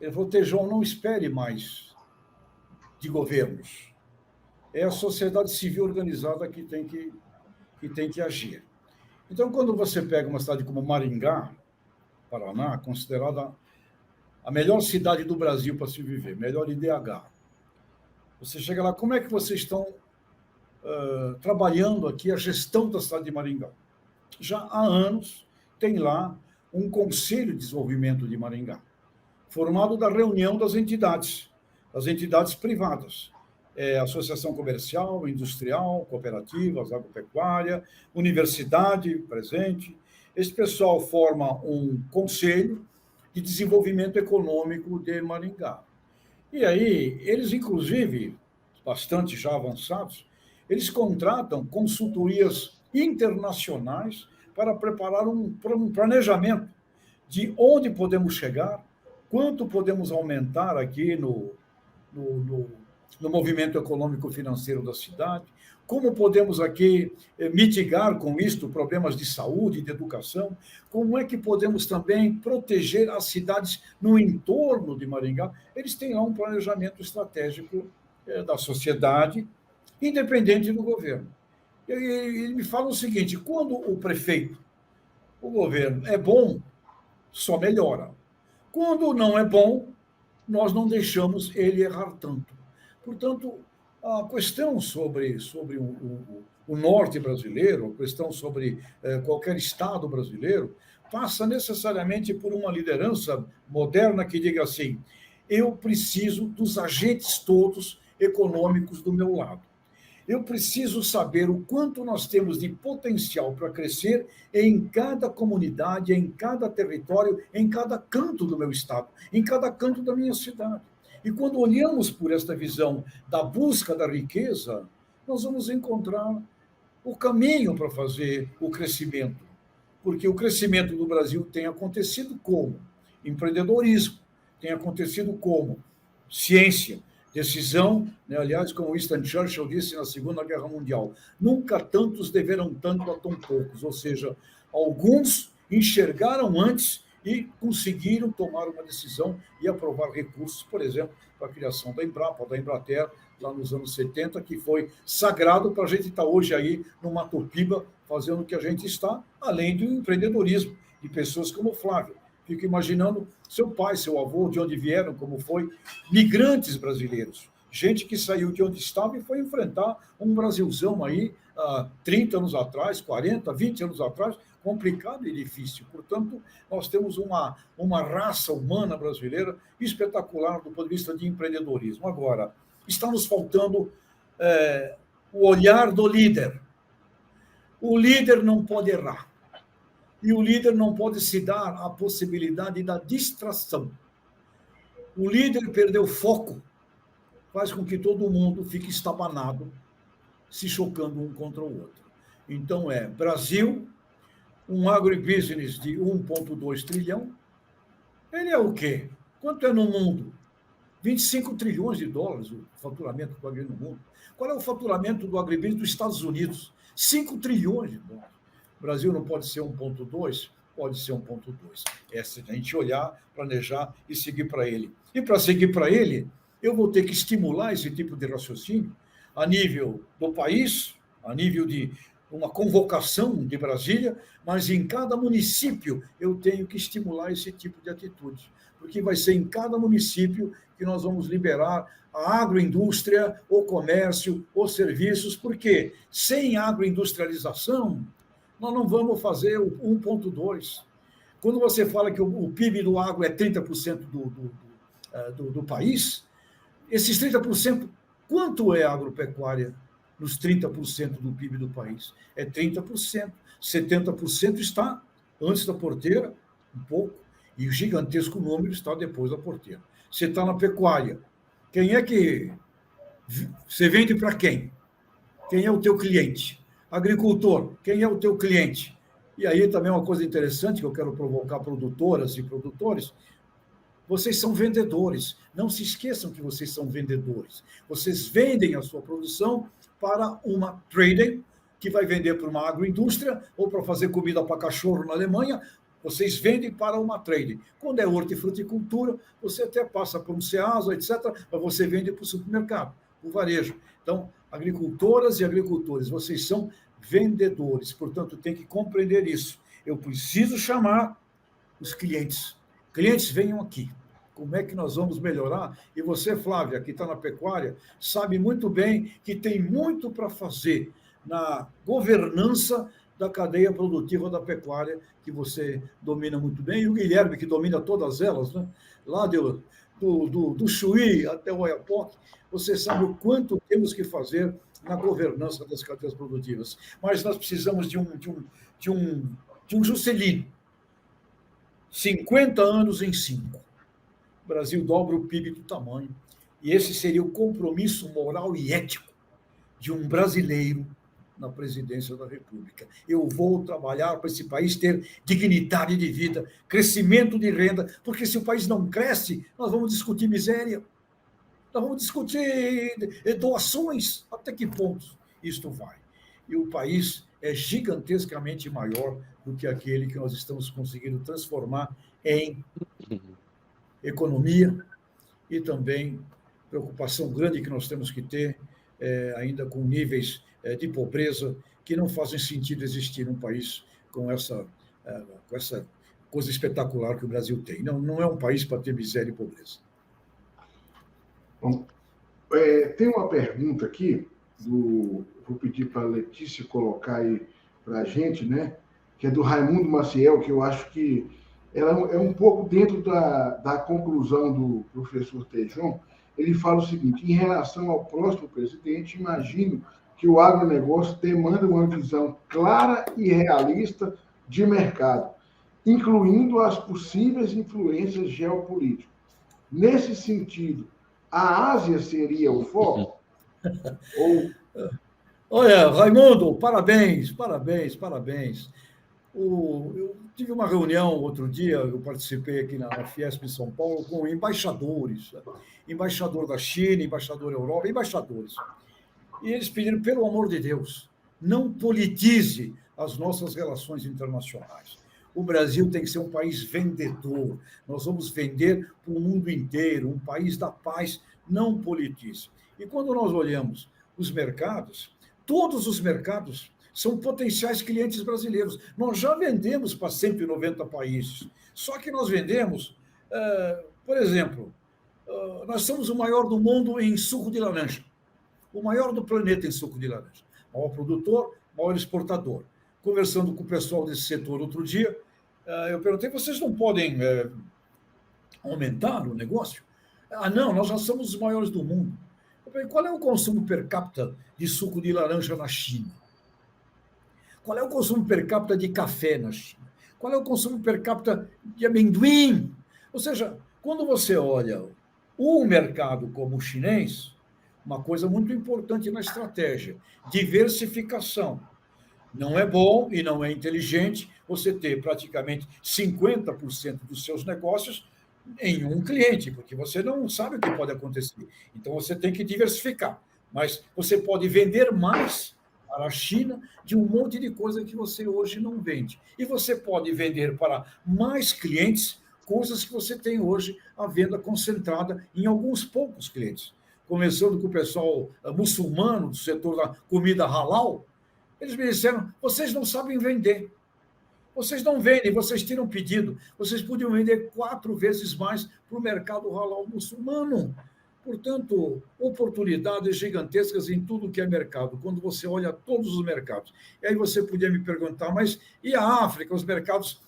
ele falou, Tejon, não espere mais de governos. É a sociedade civil organizada que tem que agir. Então, quando você pega uma cidade como Maringá, Paraná, considerada a melhor cidade do Brasil para se viver, melhor IDH, você chega lá, como é que vocês estão trabalhando aqui a gestão da cidade de Maringá? Já há anos tem lá um Conselho de Desenvolvimento de Maringá, formado da reunião das entidades privadas, associação comercial, industrial, cooperativas, agropecuária, universidade presente. Esse pessoal forma um Conselho de Desenvolvimento Econômico de Maringá. E aí, eles, inclusive, bastante já avançados, eles contratam consultorias internacionais para preparar um planejamento de onde podemos chegar, quanto podemos aumentar aqui no movimento econômico-financeiro da cidade, como podemos aqui mitigar com isto problemas de saúde, de educação, como é que podemos também proteger as cidades no entorno de Maringá. Eles têm lá um planejamento estratégico da sociedade, independente do governo. Ele me fala o seguinte, quando o prefeito, o governo é bom, só melhora. Quando não é bom, nós não deixamos ele errar tanto. Portanto, a questão sobre o norte brasileiro, a questão sobre qualquer estado brasileiro, passa necessariamente por uma liderança moderna que diga assim, eu preciso dos agentes todos econômicos do meu lado. Eu preciso saber o quanto nós temos de potencial para crescer em cada comunidade, em cada território, em cada canto do meu estado, em cada canto da minha cidade. E quando olhamos por esta visão da busca da riqueza, nós vamos encontrar o caminho para fazer o crescimento. Porque o crescimento do Brasil tem acontecido como? Empreendedorismo, tem acontecido como? Ciência, decisão, né? Aliás, como Winston Churchill disse na Segunda Guerra Mundial, nunca tantos deveram tanto a tão poucos, ou seja, alguns enxergaram antes e conseguiram tomar uma decisão e aprovar recursos, por exemplo, para a criação da Embrapa, da Embrater, lá nos anos 70, que foi sagrado para a gente estar hoje aí no Mato Piba, fazendo o que a gente está, além do empreendedorismo de pessoas como o Flávio. Fico imaginando seu pai, seu avô, de onde vieram, como foi, migrantes brasileiros, gente que saiu de onde estava e foi enfrentar um Brasilzão aí, 30 anos atrás, 40, 20 anos atrás, complicado e difícil. Portanto, nós temos uma raça humana brasileira espetacular do ponto de vista de empreendedorismo. Agora, está nos faltando o olhar do líder. O líder não pode errar. E o líder não pode se dar a possibilidade da distração. O líder perdeu foco, faz com que todo mundo fique estabanado, se chocando um contra o outro. Então, Brasil, um agribusiness de 1,2 trilhão, ele é o quê? Quanto é no mundo? 25 trilhões de dólares o faturamento do agribusiness no mundo. Qual é o faturamento do agribusiness dos Estados Unidos? 5 trilhões de dólares. O Brasil não pode ser 1,2? Pode ser 1,2. É se a gente olhar, planejar e seguir para ele. E para seguir para ele, eu vou ter que estimular esse tipo de raciocínio a nível do país, a nível de uma convocação de Brasília, mas em cada município eu tenho que estimular esse tipo de atitude, porque vai ser em cada município que nós vamos liberar a agroindústria, o comércio, os serviços, porque sem agroindustrialização, nós não vamos fazer o 1,2. Quando você fala que o PIB do agro é 30% do país, esses 30%, quanto é agropecuária nos 30% do PIB do país? É 30%. 70% está antes da porteira, um pouco, e o gigantesco número está depois da porteira. Você está na pecuária. Quem é que... Você vende para quem? Quem é o teu cliente? Agricultor, quem é o teu cliente? E aí também uma coisa interessante que eu quero provocar produtoras e produtores, vocês são vendedores. Não se esqueçam que vocês são vendedores. Vocês vendem a sua produção para uma trading, que vai vender para uma agroindústria, ou para fazer comida para cachorro na Alemanha, Vocês vendem para uma trading. Quando é hortifruticultura, você até passa por um Ceasa, etc., mas você vende para o supermercado, para o varejo. Então, agricultoras e agricultores, vocês são vendedores, portanto, tem que compreender isso. Eu preciso chamar os clientes. Clientes, venham aqui. Como é que nós vamos melhorar? E você, Flávia, que está na pecuária, sabe muito bem que tem muito para fazer na governança da cadeia produtiva da pecuária, que você domina muito bem, e o Guilherme, que domina todas elas, né? Lá do Chuí até o Oiapoque, você sabe o quanto temos que fazer na governança das cadeias produtivas. Mas nós precisamos de um Juscelino. 50 anos em 5. O Brasil dobra o PIB do tamanho. E esse seria o compromisso moral e ético de um brasileiro na presidência da República. Eu vou trabalhar para esse país ter dignidade de vida, crescimento de renda, porque se o país não cresce, nós vamos discutir miséria, nós vamos discutir doações, até que ponto isto vai. E o país é gigantescamente maior do que aquele que nós estamos conseguindo transformar em economia e também preocupação grande que nós temos que ter, ainda com níveis de pobreza que não fazem sentido existir num país com essa coisa espetacular que o Brasil tem. Não é um país para ter miséria e pobreza. Bom, tem uma pergunta aqui, vou pedir para a Letícia colocar aí para a gente, né? Que é do Raimundo Maciel, que eu acho que ela é um pouco dentro da conclusão do professor Tejon. Ele fala o seguinte: em relação ao próximo presidente, imagino que o agronegócio demanda uma visão clara e realista de mercado, incluindo as possíveis influências geopolíticas. Nesse sentido, a Ásia seria o foco? Olha, Raimundo, parabéns. Eu tive uma reunião outro dia, eu participei aqui na Fiesp em São Paulo, com embaixadores, embaixador da China, embaixador da Europa, embaixadores. E eles pediram, pelo amor de Deus, não politize as nossas relações internacionais. O Brasil tem que ser um país vendedor. Nós vamos vender para o mundo inteiro, um país da paz, não politize. E quando nós olhamos os mercados, todos os mercados são potenciais clientes brasileiros. Nós já vendemos para 190 países. Só que nós vendemos, por exemplo, nós somos o maior do mundo em suco de laranja. O maior do planeta em suco de laranja. Maior produtor, maior exportador. Conversando com o pessoal desse setor outro dia, eu perguntei, vocês não podem aumentar o negócio? Não, nós já somos os maiores do mundo. Eu perguntei, qual é o consumo per capita de suco de laranja na China? Qual é o consumo per capita de café na China? Qual é o consumo per capita de amendoim? Ou seja, quando você olha o mercado como o chinês, uma coisa muito importante na estratégia, diversificação. Não é bom e não é inteligente você ter praticamente 50% dos seus negócios em um cliente, porque você não sabe o que pode acontecer. Então, você tem que diversificar. Mas você pode vender mais para a China de um monte de coisa que você hoje não vende. E você pode vender para mais clientes coisas que você tem hoje à venda concentrada em alguns poucos clientes. Começando com o pessoal muçulmano do setor da comida halal, eles me disseram, vocês não sabem vender. Vocês não vendem, vocês tiram pedido. Vocês podiam vender 4 vezes mais para o mercado halal muçulmano. Portanto, oportunidades gigantescas em tudo que é mercado, quando você olha todos os mercados. E aí você podia me perguntar, mas e a África, os mercados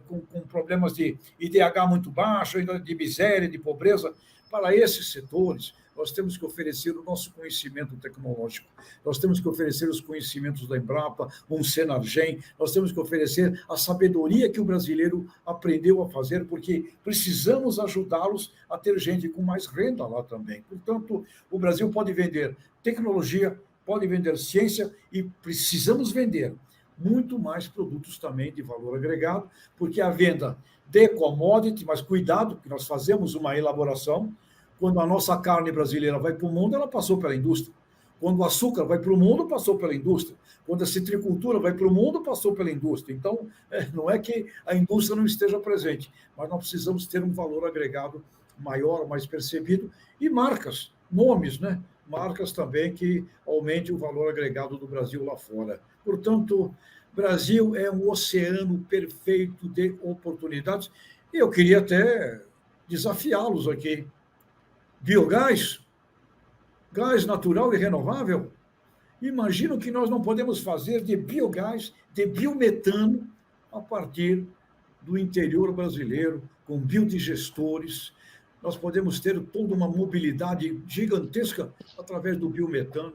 com problemas de IDH muito baixo, de miséria, de pobreza? Para esses setores, nós temos que oferecer o nosso conhecimento tecnológico, nós temos que oferecer os conhecimentos da Embrapa, um Senargem, nós temos que oferecer a sabedoria que o brasileiro aprendeu a fazer, porque precisamos ajudá-los a ter gente com mais renda lá também. Portanto, o Brasil pode vender tecnologia, pode vender ciência e precisamos vender muito mais produtos também de valor agregado, porque a venda de commodity, mas cuidado, que nós fazemos uma elaboração. Quando a nossa carne brasileira vai para o mundo, ela passou pela indústria. Quando o açúcar vai para o mundo, passou pela indústria. Quando a citricultura vai para o mundo, passou pela indústria. Então, não é que a indústria não esteja presente, mas nós precisamos ter um valor agregado maior, mais percebido, e marcas, nomes, né? Marcas também que aumentem o valor agregado do Brasil lá fora. Portanto, Brasil é um oceano perfeito de oportunidades. E eu queria até desafiá-los aqui. Biogás, gás natural e renovável. Imagina o que nós não podemos fazer de biogás, de biometano, a partir do interior brasileiro, com biodigestores. Nós podemos ter toda uma mobilidade gigantesca através do biometano.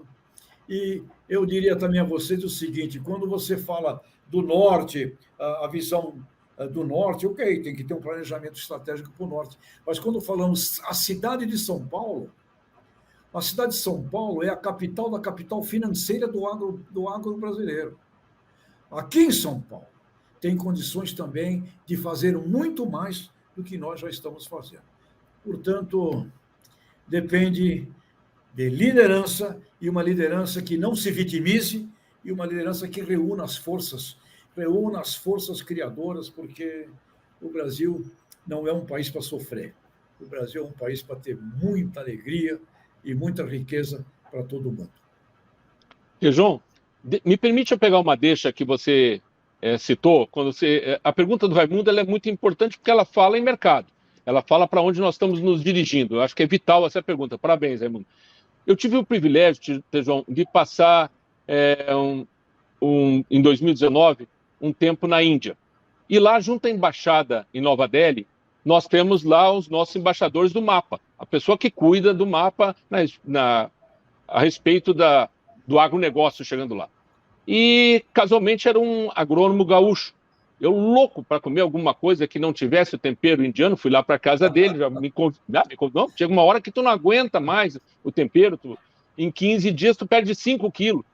E eu diria também a vocês o seguinte, quando você fala do norte, a visão do norte, ok, tem que ter um planejamento estratégico para o norte, mas quando falamos a cidade de São Paulo é a capital da capital financeira do agro brasileiro. Aqui em São Paulo, tem condições também de fazer muito mais do que nós já estamos fazendo. Portanto, depende de liderança, e uma liderança que não se vitimize, e uma liderança que reúna as forças criadoras, porque o Brasil não é um país para sofrer. O Brasil é um país para ter muita alegria e muita riqueza para todo mundo. João, me permite eu pegar uma deixa que você citou, quando a pergunta do Raimundo ela é muito importante porque ela fala em mercado, ela fala para onde nós estamos nos dirigindo. Eu acho que é vital essa pergunta. Parabéns, Raimundo. Eu tive o privilégio, João, de passar em 2019 um tempo na Índia. E lá, junto à embaixada em Nova Delhi, nós temos lá os nossos embaixadores do MAPA, a pessoa que cuida do MAPA a respeito do agronegócio chegando lá. E, casualmente, era um agrônomo gaúcho. Eu, louco para comer alguma coisa que não tivesse o tempero indiano, fui lá para a casa dele, já me convidou. Chega uma hora que tu não aguenta mais o tempero, em 15 dias tu perde 5 quilos.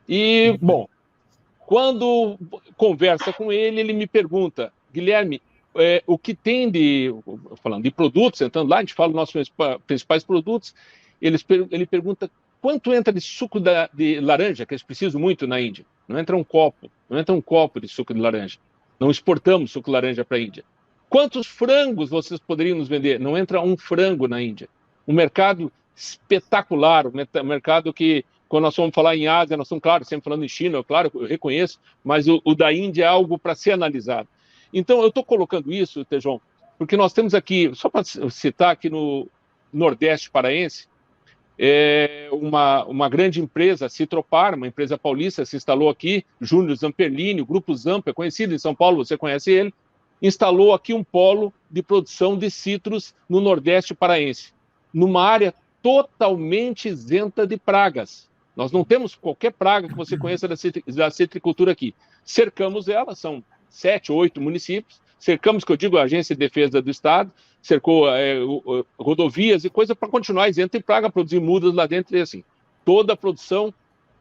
E, bom, quando conversa com ele, ele me pergunta, Guilherme, o que tem falando de produtos, sentando lá, a gente fala dos nossos principais produtos, ele pergunta quanto entra de suco de laranja, que eles precisam muito na Índia. Não entra um copo de suco de laranja. Não exportamos suco de laranja para a Índia. Quantos frangos vocês poderiam nos vender? Não entra um frango na Índia. Um mercado espetacular, um mercado que, quando nós vamos falar em Ásia, nós estamos, claro, sempre falando em China, claro, eu reconheço, mas o da Índia é algo para ser analisado. Então, eu estou colocando isso, Tejon, porque nós temos aqui, só para citar aqui no Nordeste paraense, uma grande empresa, Citropar, uma empresa paulista, se instalou aqui, Júnior Zamperlini, o Grupo Zampa, é conhecido em São Paulo, você conhece ele, instalou aqui um polo de produção de citros no Nordeste paraense, numa área totalmente isenta de pragas. Nós não temos qualquer praga que você conheça da citricultura aqui. Cercamos ela, são 7, 8 municípios, cercamos, que eu digo, a Agência de Defesa do Estado, cercou rodovias e coisa para continuar isento de praga, produzir mudas lá dentro, e assim, toda a produção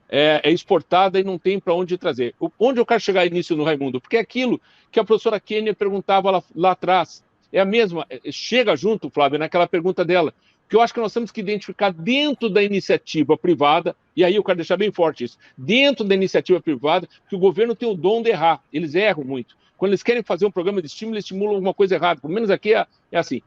é exportada e não tem para onde trazer. Onde eu quero chegar nisso no Raimundo? Porque é aquilo que a professora Kênia perguntava lá atrás, é a mesma, chega junto, Flávia, naquela pergunta dela, que eu acho que nós temos que identificar dentro da iniciativa privada, e aí eu quero deixar bem forte isso, dentro da iniciativa privada, que o governo tem o dom de errar, eles erram muito. Quando eles querem fazer um programa de estímulo, eles estimulam alguma coisa errada. Pelo menos aqui é assim.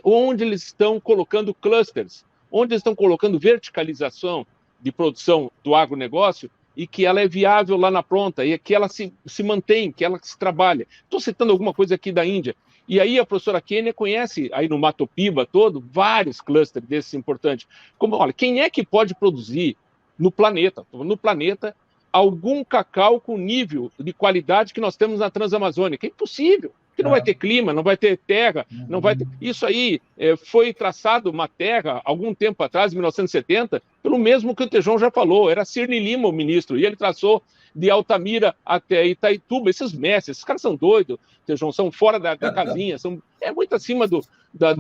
Onde eles estão colocando clusters, onde eles estão colocando verticalização de produção do agronegócio e que ela é viável lá na ponta e que ela se mantém, que ela se trabalha. Estou citando alguma coisa aqui da Índia. E aí a professora Kênia conhece, aí no Mato Piba todo, vários clusters desses importantes. Olha, quem é que pode produzir no planeta? Algum cacau com nível de qualidade que nós temos na Transamazônica. É impossível, porque não vai ter clima, não vai ter terra, não vai ter... Isso aí foi traçado uma terra, algum tempo atrás, em 1970, pelo mesmo que o Tejon já falou, era Cirne Lima o ministro, e ele traçou de Altamira até Itaituba, esses mestres, esses caras são doidos, Tejon, são fora da casinha, é muito acima do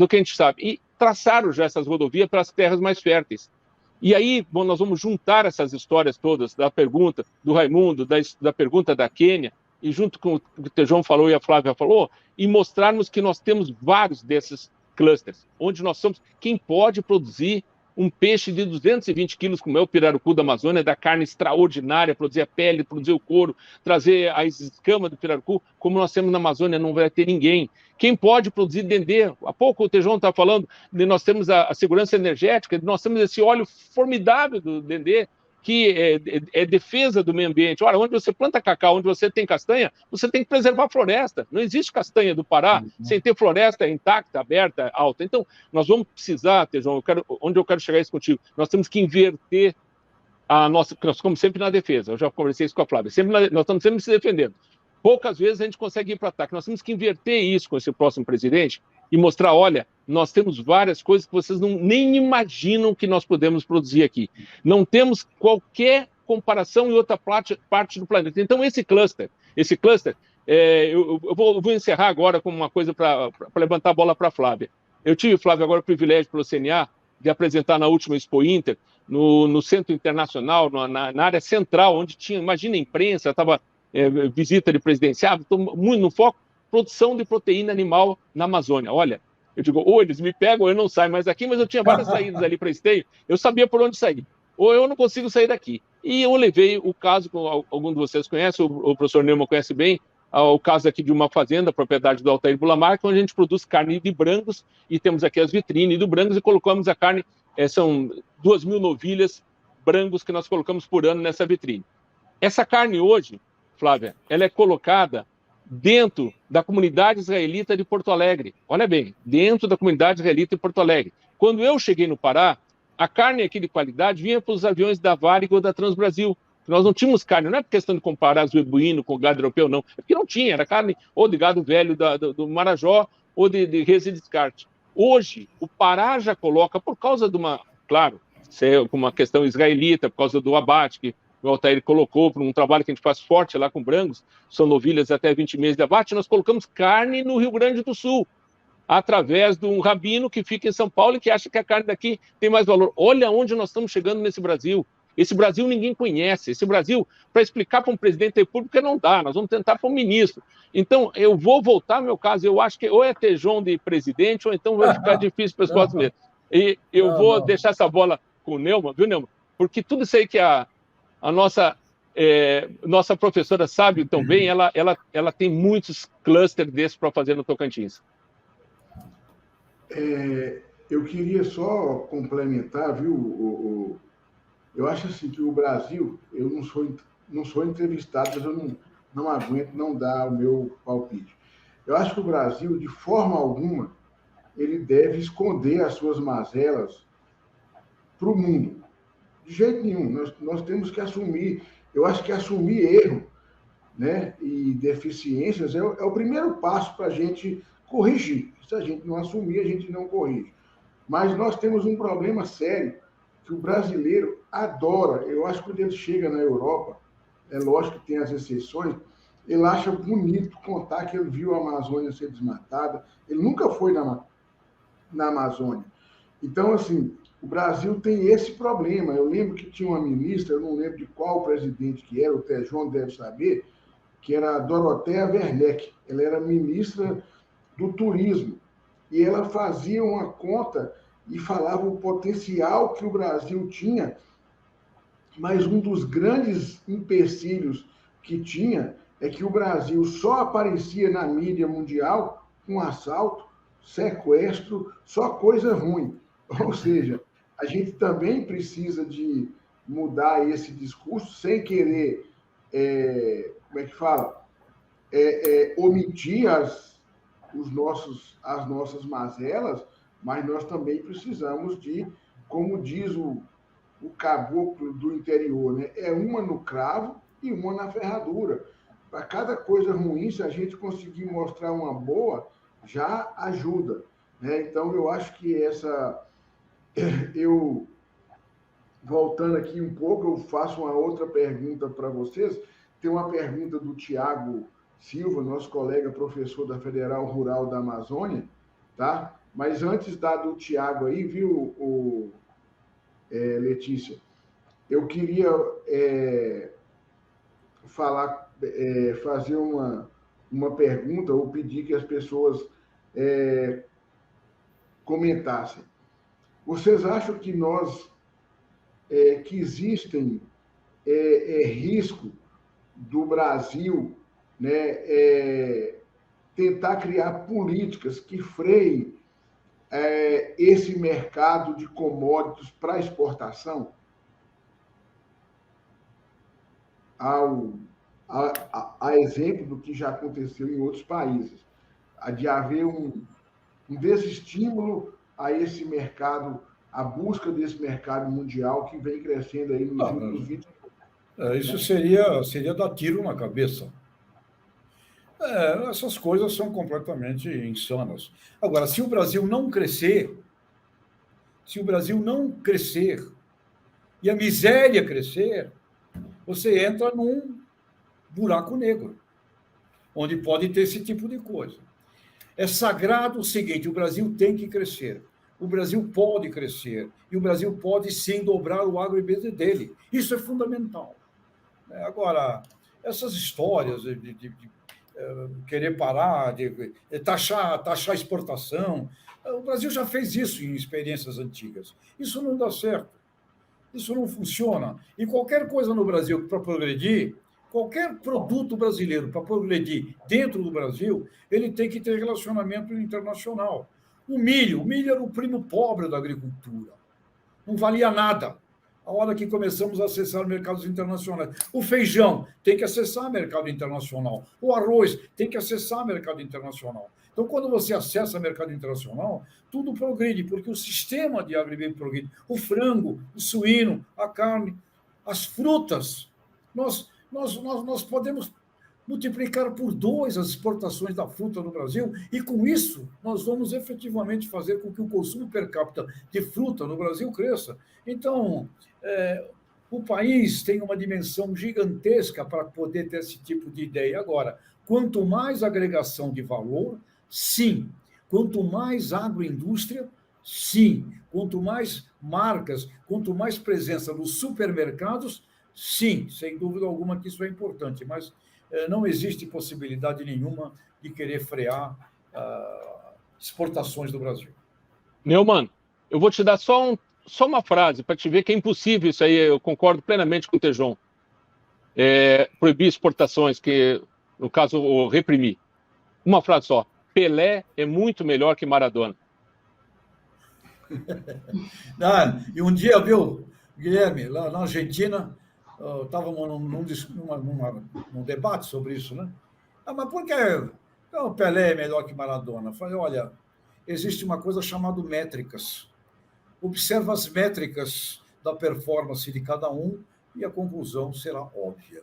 que a gente sabe, e traçaram já essas rodovias para as terras mais férteis. E aí, bom, nós vamos juntar essas histórias todas, da pergunta do Raimundo, da pergunta da Kênia, e junto com o que o Tejon falou e a Flávia falou, e mostrarmos que nós temos vários desses clusters, onde nós somos quem pode produzir um peixe de 220 quilos, como é o pirarucu da Amazônia, da carne extraordinária, produzir a pele, produzir o couro, trazer as escamas do pirarucu, como nós temos na Amazônia, não vai ter ninguém. Quem pode produzir dendê? Há pouco o Tejon está falando de nós temos a segurança energética, nós temos esse óleo formidável do dendê, que é defesa do meio ambiente. Ora, onde você planta cacau, onde você tem castanha, você tem que preservar a floresta. Não existe castanha do Pará sem ter floresta intacta, aberta, alta. Então, nós vamos precisar, Tejon, onde eu quero chegar isso contigo, nós temos que inverter a nossa... Nós ficamos sempre na defesa, eu já conversei isso com a Flávia, nós estamos sempre se defendendo. Poucas vezes a gente consegue ir para ataque. Nós temos que inverter isso com esse próximo presidente e mostrar, olha, nós temos várias coisas que vocês nem imaginam que nós podemos produzir aqui. Não temos qualquer comparação em outra parte do planeta. Então, esse cluster, eu vou encerrar agora com uma coisa para levantar a bola para a Flávia. Eu tive, Flávia, agora o privilégio pelo CNA de apresentar na última Expo Inter, no Centro Internacional, na área central, onde tinha, imagina, a imprensa, estava visita de presidenciável, estou muito no foco, produção de proteína animal na Amazônia. Olha, eu digo, ou eles me pegam ou eu não saio mais daqui, mas eu tinha várias saídas ali para esteio, eu sabia por onde sair, ou eu não consigo sair daqui. E eu levei o caso, que algum de vocês conhece, o professor Neumann conhece bem, o caso aqui de uma fazenda, propriedade do Altair Bulamarque, onde a gente produz carne de brangos, e temos aqui as vitrines do brangos, e colocamos a carne, são 2.000 novilhas brangos que nós colocamos por ano nessa vitrine. Essa carne hoje, Flávia, ela é colocada dentro da comunidade israelita de Porto Alegre. Olha bem, dentro da comunidade israelita de Porto Alegre. Quando eu cheguei no Pará, a carne aqui de qualidade vinha para os aviões da Varig ou da Transbrasil. Nós não tínhamos carne, não é questão de comparar zebuíno com gado europeu, não. É porque não tinha, era carne ou de gado velho do Marajó ou de res de descarte. Hoje, o Pará já coloca, por causa de uma, claro, uma questão israelita, por causa do abate, que o Altair colocou para um trabalho que a gente faz forte lá com brangos, são novilhas até 20 meses de abate, nós colocamos carne no Rio Grande do Sul, através de um rabino que fica em São Paulo e que acha que a carne daqui tem mais valor. Olha onde nós estamos chegando nesse Brasil. Esse Brasil ninguém conhece. Esse Brasil, para explicar para um presidente da República, não dá. Nós vamos tentar para um ministro. Então, eu vou voltar ao meu caso. Eu acho que ou é Tejon de presidente, ou então vai ficar difícil para os próximos meses. E eu vou deixar essa bola com o Neumann, viu, Neumann? Porque tudo isso aí que a nossa professora sabe tão bem, ela tem muitos clusters desses para fazer no Tocantins. Eu queria só complementar, viu? Eu acho assim que o Brasil, eu não sou entrevistado, mas eu não aguento não dar o meu palpite. Eu acho que o Brasil, de forma alguma, ele deve esconder as suas mazelas para o mundo. De jeito nenhum. Nós temos que assumir. Eu acho que assumir erro, né, e deficiências é o primeiro passo para a gente corrigir. Se a gente não assumir, a gente não corrige. Mas nós temos um problema sério que o brasileiro adora. Eu acho que quando ele chega na Europa, é lógico que tem as exceções, ele acha bonito contar que ele viu a Amazônia ser desmatada. Ele nunca foi na Amazônia. Então, assim, o Brasil tem esse problema. Eu lembro que tinha uma ministra, eu não lembro de qual presidente que era, o Tejon deve saber, que era a Dorothea Werneck. Ela era ministra do turismo. E ela fazia uma conta e falava o potencial que o Brasil tinha, mas um dos grandes empecilhos que tinha é que o Brasil só aparecia na mídia mundial com assalto, sequestro, só coisa ruim. Ou seja, a gente também precisa de mudar esse discurso sem querer, como é que fala? Omitir as nossas mazelas, mas nós também precisamos de, como diz o caboclo do interior, né? É uma no cravo e uma na ferradura. Para cada coisa ruim, se a gente conseguir mostrar uma boa, já ajuda, né? Então, eu acho que voltando aqui um pouco, eu faço uma outra pergunta para vocês. Tem uma pergunta do Tiago Silva, nosso colega professor da Federal Rural da Amazônia, tá? Mas antes do Tiago aí, viu, Letícia, eu queria fazer uma pergunta ou pedir que as pessoas comentassem. Vocês acham que que existem risco do Brasil, né, tentar criar políticas que freiem esse mercado de commodities para exportação? A exemplo do que já aconteceu em outros países, de haver um desestímulo a esse mercado, a busca desse mercado mundial que vem crescendo aí nos últimos 20 anos. Isso seria dar tiro na cabeça. Essas coisas são completamente insanas. Agora, se o Brasil não crescer e a miséria crescer, você entra num buraco negro, onde pode ter esse tipo de coisa. É sagrado o seguinte: o Brasil tem que crescer, o Brasil pode crescer, e o Brasil pode sim dobrar o agrobusiness dele. Isso é fundamental. Agora, essas histórias de querer parar, de taxar a exportação, o Brasil já fez isso em experiências antigas. Isso não dá certo. Isso não funciona. E qualquer coisa no Brasil para progredir, qualquer produto brasileiro para progredir dentro do Brasil, ele tem que ter relacionamento internacional. O milho era o primo pobre da agricultura. Não valia nada. A hora que começamos a acessar mercados internacionais. O feijão tem que acessar mercado internacional. O arroz tem que acessar mercado internacional. Então, quando você acessa mercado internacional, tudo progride, porque o sistema de agribusiness progride. O frango, o suíno, a carne, as frutas. Nós podemos multiplicar por 2 as exportações da fruta no Brasil, e com isso nós vamos efetivamente fazer com que o consumo per capita de fruta no Brasil cresça. Então, o país tem uma dimensão gigantesca para poder ter esse tipo de ideia. Agora, quanto mais agregação de valor, sim. Quanto mais agroindústria, sim. Quanto mais marcas, quanto mais presença nos supermercados, sim. Sem dúvida alguma que isso é importante, mas não existe possibilidade nenhuma de querer frear exportações do Brasil. Neumann, eu vou te dar só uma frase para te ver que é impossível isso aí. Eu concordo plenamente com o Tejon. Proibir exportações, que no caso reprimir. Uma frase só: Pelé é muito melhor que Maradona. E um dia, viu, Guilherme, lá na Argentina, estávamos num debate sobre isso, né? Mas por que o Pelé é melhor que Maradona? Eu falei: olha, existe uma coisa chamada métricas. Observa as métricas da performance de cada um e a conclusão será óbvia.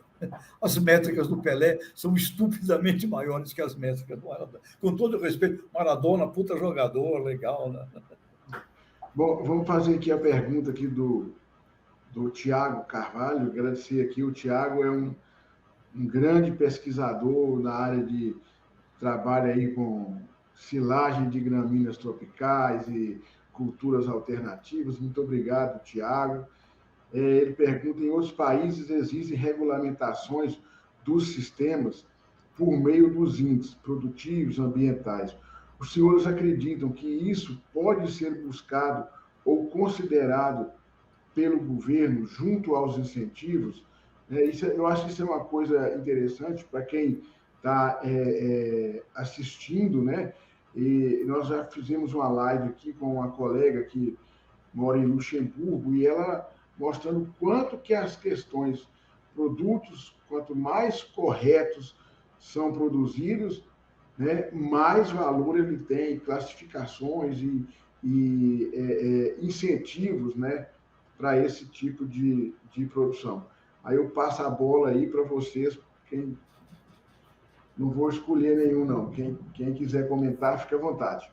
As métricas do Pelé são estupidamente maiores que as métricas do Maradona. Com todo o respeito, Maradona, puta jogador, legal, né? Bom, vamos fazer aqui a pergunta aqui do Tiago Carvalho. Agradecer aqui. O Tiago é um grande pesquisador na área de trabalho aí com silagem de gramíneas tropicais e culturas alternativas. Muito obrigado, Tiago. Ele pergunta: em outros países existem regulamentações dos sistemas por meio dos índices produtivos ambientais. Os senhores acreditam que isso pode ser buscado ou considerado pelo governo junto aos incentivos? Eu acho que isso é uma coisa interessante para quem está assistindo, né? E nós já fizemos uma live aqui com uma colega que mora em Luxemburgo, e ela mostrando quanto que as questões, produtos, quanto mais corretos são produzidos, né, mais valor ele tem, classificações e incentivos, né, para esse tipo de produção. Aí eu passo a bola aí para vocês. Não vou escolher nenhum, não. Quem quiser comentar, fique à vontade.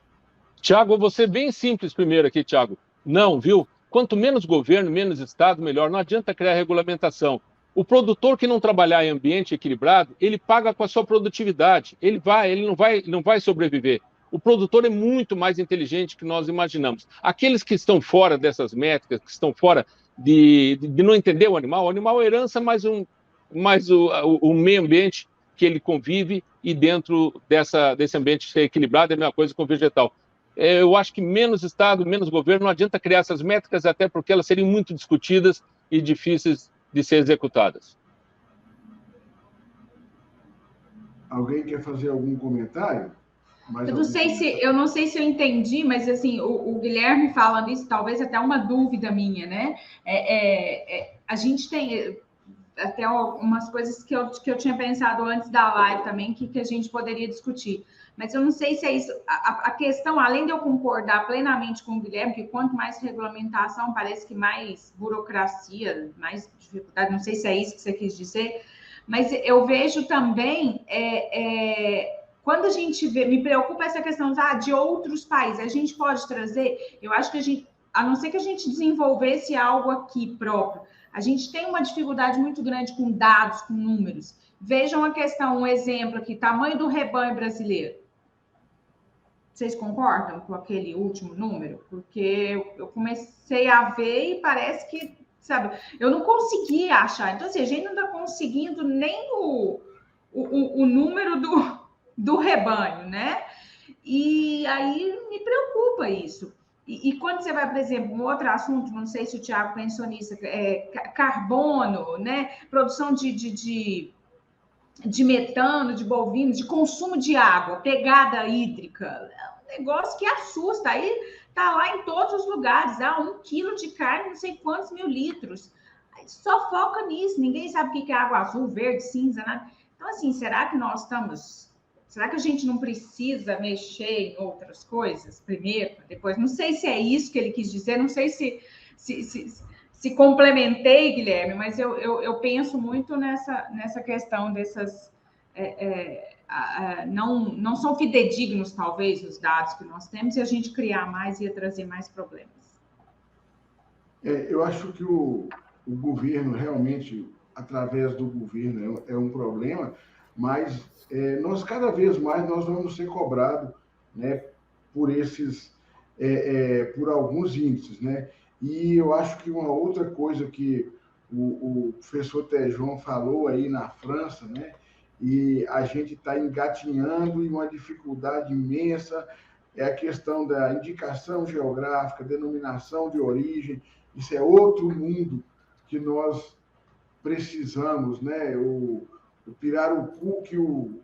Tiago, você bem simples primeiro aqui, Tiago. Não, viu? Quanto menos governo, menos Estado, melhor. Não adianta criar regulamentação. O produtor que não trabalhar em ambiente equilibrado, ele paga com a sua produtividade. Ele não vai sobreviver. O produtor é muito mais inteligente que nós imaginamos. Aqueles que estão fora dessas métricas, que estão fora de não entender o animal é herança, mais o meio ambiente que ele convive, e dentro desse ambiente ser equilibrado é a mesma coisa com o vegetal. eu acho que menos Estado, menos governo, não adianta criar essas métricas, até porque elas seriam muito discutidas e difíceis de ser executadas. Alguém quer fazer algum comentário? Eu não sei se eu entendi, mas assim, o Guilherme falando isso, talvez até uma dúvida minha, né? A gente tem até umas coisas que eu tinha pensado antes da live também, que a gente poderia discutir. Mas eu não sei se é isso. A questão, além de eu concordar plenamente com o Guilherme, que quanto mais regulamentação, parece que mais burocracia, mais dificuldade, não sei se é isso que você quis dizer, mas eu vejo também, quando a gente vê, me preocupa essa questão de outros países, a gente pode trazer, eu acho que a gente, a não ser que a gente desenvolvesse algo aqui próprio, a gente tem uma dificuldade muito grande com dados, com números. Vejam a questão, um exemplo aqui, tamanho do rebanho brasileiro. Vocês concordam com aquele último número? Porque eu comecei a ver e parece que, sabe, eu não consegui achar. Então, assim, a gente não está conseguindo nem o número do rebanho, né? E aí me preocupa isso. E quando você vai, por exemplo, um outro assunto, não sei se o Thiago pensou nisso, carbono, né? Produção de metano, de bovino, de consumo de água, pegada hídrica, é um negócio que assusta. Aí tá lá em todos os lugares, 1 quilo de carne, não sei quantos mil litros. Aí só foca nisso, ninguém sabe o que é água azul, verde, cinza, nada. Então, assim, será que a gente não precisa mexer em outras coisas primeiro, depois? Não sei se é isso que ele quis dizer, não sei se complementei, Guilherme, mas eu penso muito nessa questão dessas... não são fidedignos, talvez, os dados que nós temos, e a gente criar mais ia trazer mais problemas. Eu acho que o governo, realmente, através do governo, é um problema, mas nós, cada vez mais, nós vamos ser cobrados, né, por alguns índices, né? E eu acho que uma outra coisa que o professor Tejon falou aí na França, né? E a gente está engatinhando em uma dificuldade imensa, é a questão da indicação geográfica, denominação de origem. Isso é outro mundo que nós precisamos, né? O pirarucu que o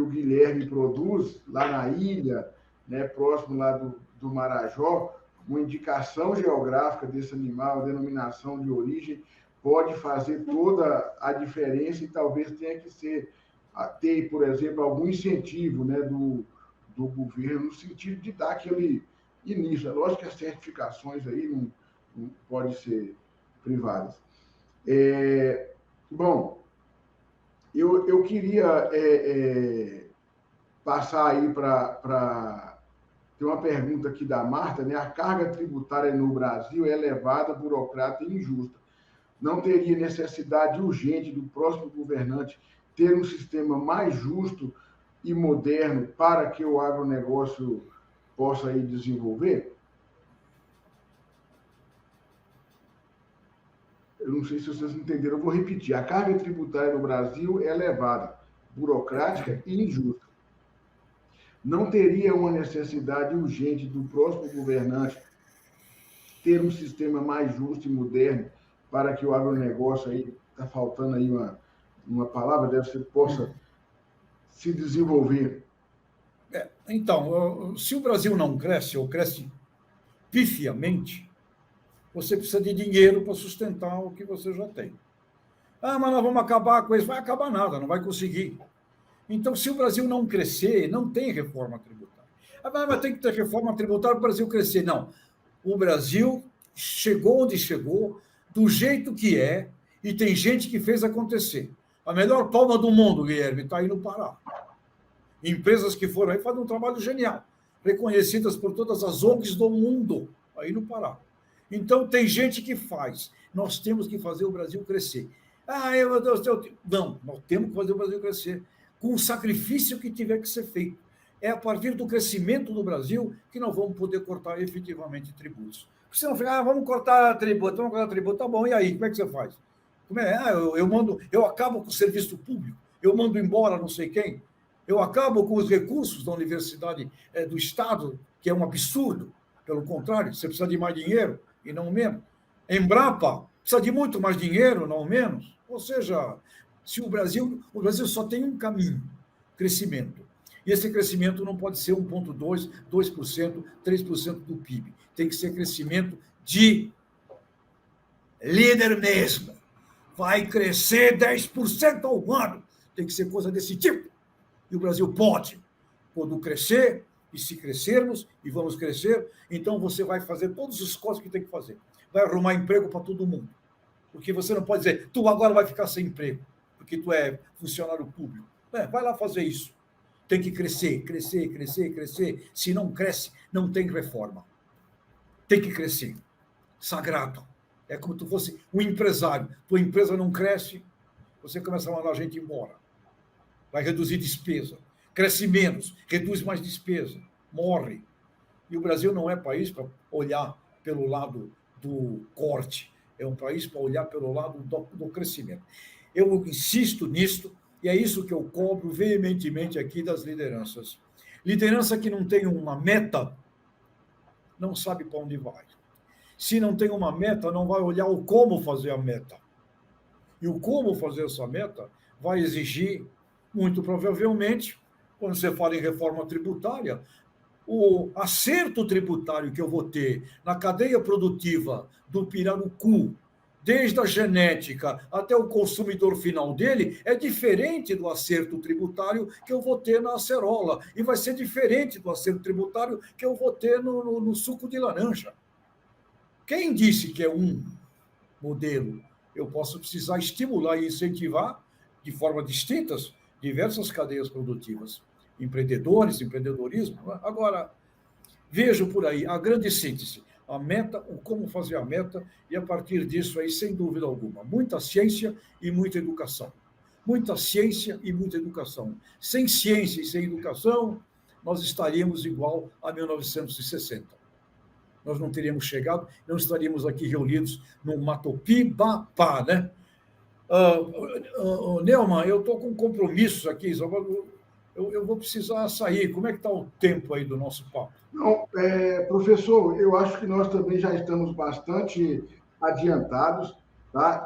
Guilherme produz lá na ilha, né, próximo lá do Marajó, uma indicação geográfica desse animal, denominação de origem, pode fazer toda a diferença e talvez tenha que ter, por exemplo, algum incentivo, né, do governo, no sentido de dar aquele início. É lógico que as certificações aí não podem ser privadas. Bom, eu queria passar aí para... Tem uma pergunta aqui da Marta, né? A carga tributária no Brasil é elevada, burocrata e injusta. Não teria necessidade urgente do próximo governante ter um sistema mais justo e moderno para que o agronegócio possa aí desenvolver? Eu não sei se vocês entenderam, eu vou repetir. A carga tributária no Brasil é elevada, burocrática e injusta. Não teria uma necessidade urgente do próximo governante ter um sistema mais justo e moderno para que o agronegócio, aí está faltando aí uma palavra, possa se desenvolver? Então, se o Brasil não cresce, ou cresce pifiamente, você precisa de dinheiro para sustentar o que você já tem. Mas nós vamos acabar com isso. Vai acabar nada, não vai conseguir. Então, se o Brasil não crescer, não tem reforma tributária. Mas tem que ter reforma tributária para o Brasil crescer. Não. O Brasil chegou onde chegou, do jeito que é, e tem gente que fez acontecer. A melhor palma do mundo, Guilherme, está aí no Pará. Empresas que foram aí fazem um trabalho genial, reconhecidas por todas as ONGs do mundo, aí no Pará. Então, tem gente que faz. Nós temos que fazer o Brasil crescer. Meu Deus, não, nós temos que fazer o Brasil crescer com o sacrifício que tiver que ser feito. É a partir do crescimento do Brasil que nós vamos poder cortar efetivamente tributos. Porque senão fica, vamos cortar tributo, tá bom, e aí, como é que você faz? Eu acabo com o serviço público, eu mando embora não sei quem. Eu acabo com os recursos da Universidade do Estado, que é um absurdo. Pelo contrário, você precisa de mais dinheiro e não menos. Embrapa precisa de muito mais dinheiro, não menos. Ou seja, se o Brasil só tem um caminho, crescimento. E esse crescimento não pode ser 1,2%, 2%, 3% do PIB. Tem que ser crescimento de líder mesmo. Vai crescer 10% ao ano. Tem que ser coisa desse tipo. E o Brasil pode. Quando crescer, e se crescermos, e vamos crescer, então você vai fazer todos os cortes que tem que fazer. Vai arrumar emprego para todo mundo. Porque você não pode dizer, tu agora vai ficar sem emprego, porque tu é funcionário público. Vai lá fazer isso. Tem que crescer, crescer, crescer, crescer. Se não cresce, não tem reforma. Tem que crescer. Sagrado. É como se tu fosse um empresário. Tua empresa não cresce, você começa a mandar a gente embora. Vai reduzir despesa. Cresce menos, reduz mais despesa. Morre. E o Brasil não é país para olhar pelo lado do corte. É um país para olhar pelo lado do crescimento. Eu insisto nisto, e é isso que eu cobro veementemente aqui das lideranças. Liderança que não tem uma meta, não sabe para onde vai. Se não tem uma meta, não vai olhar o como fazer a meta. E o como fazer essa meta vai exigir, muito provavelmente, quando você fala em reforma tributária, o acerto tributário que eu vou ter na cadeia produtiva do pirarucu, desde a genética até o consumidor final dele, é diferente do acerto tributário que eu vou ter na acerola. E vai ser diferente do acerto tributário que eu vou ter no suco de laranja. Quem disse que é um modelo? Eu posso precisar estimular e incentivar, de forma distintas, diversas cadeias produtivas. Empreendedores, empreendedorismo. Agora, vejo por aí a grande síntese. A meta, o como fazer a meta, e a partir disso aí, sem dúvida alguma, muita ciência e muita educação. Muita ciência e muita educação. Sem ciência e sem educação, nós estaríamos igual a 1960. Nós não teríamos chegado, não estaríamos aqui reunidos no Matopibapá, né? Neumann, eu estou com compromissos aqui, eu vou precisar sair. Como é que está o tempo aí do nosso papo? Não, professor, eu acho que nós também já estamos bastante adiantados, tá?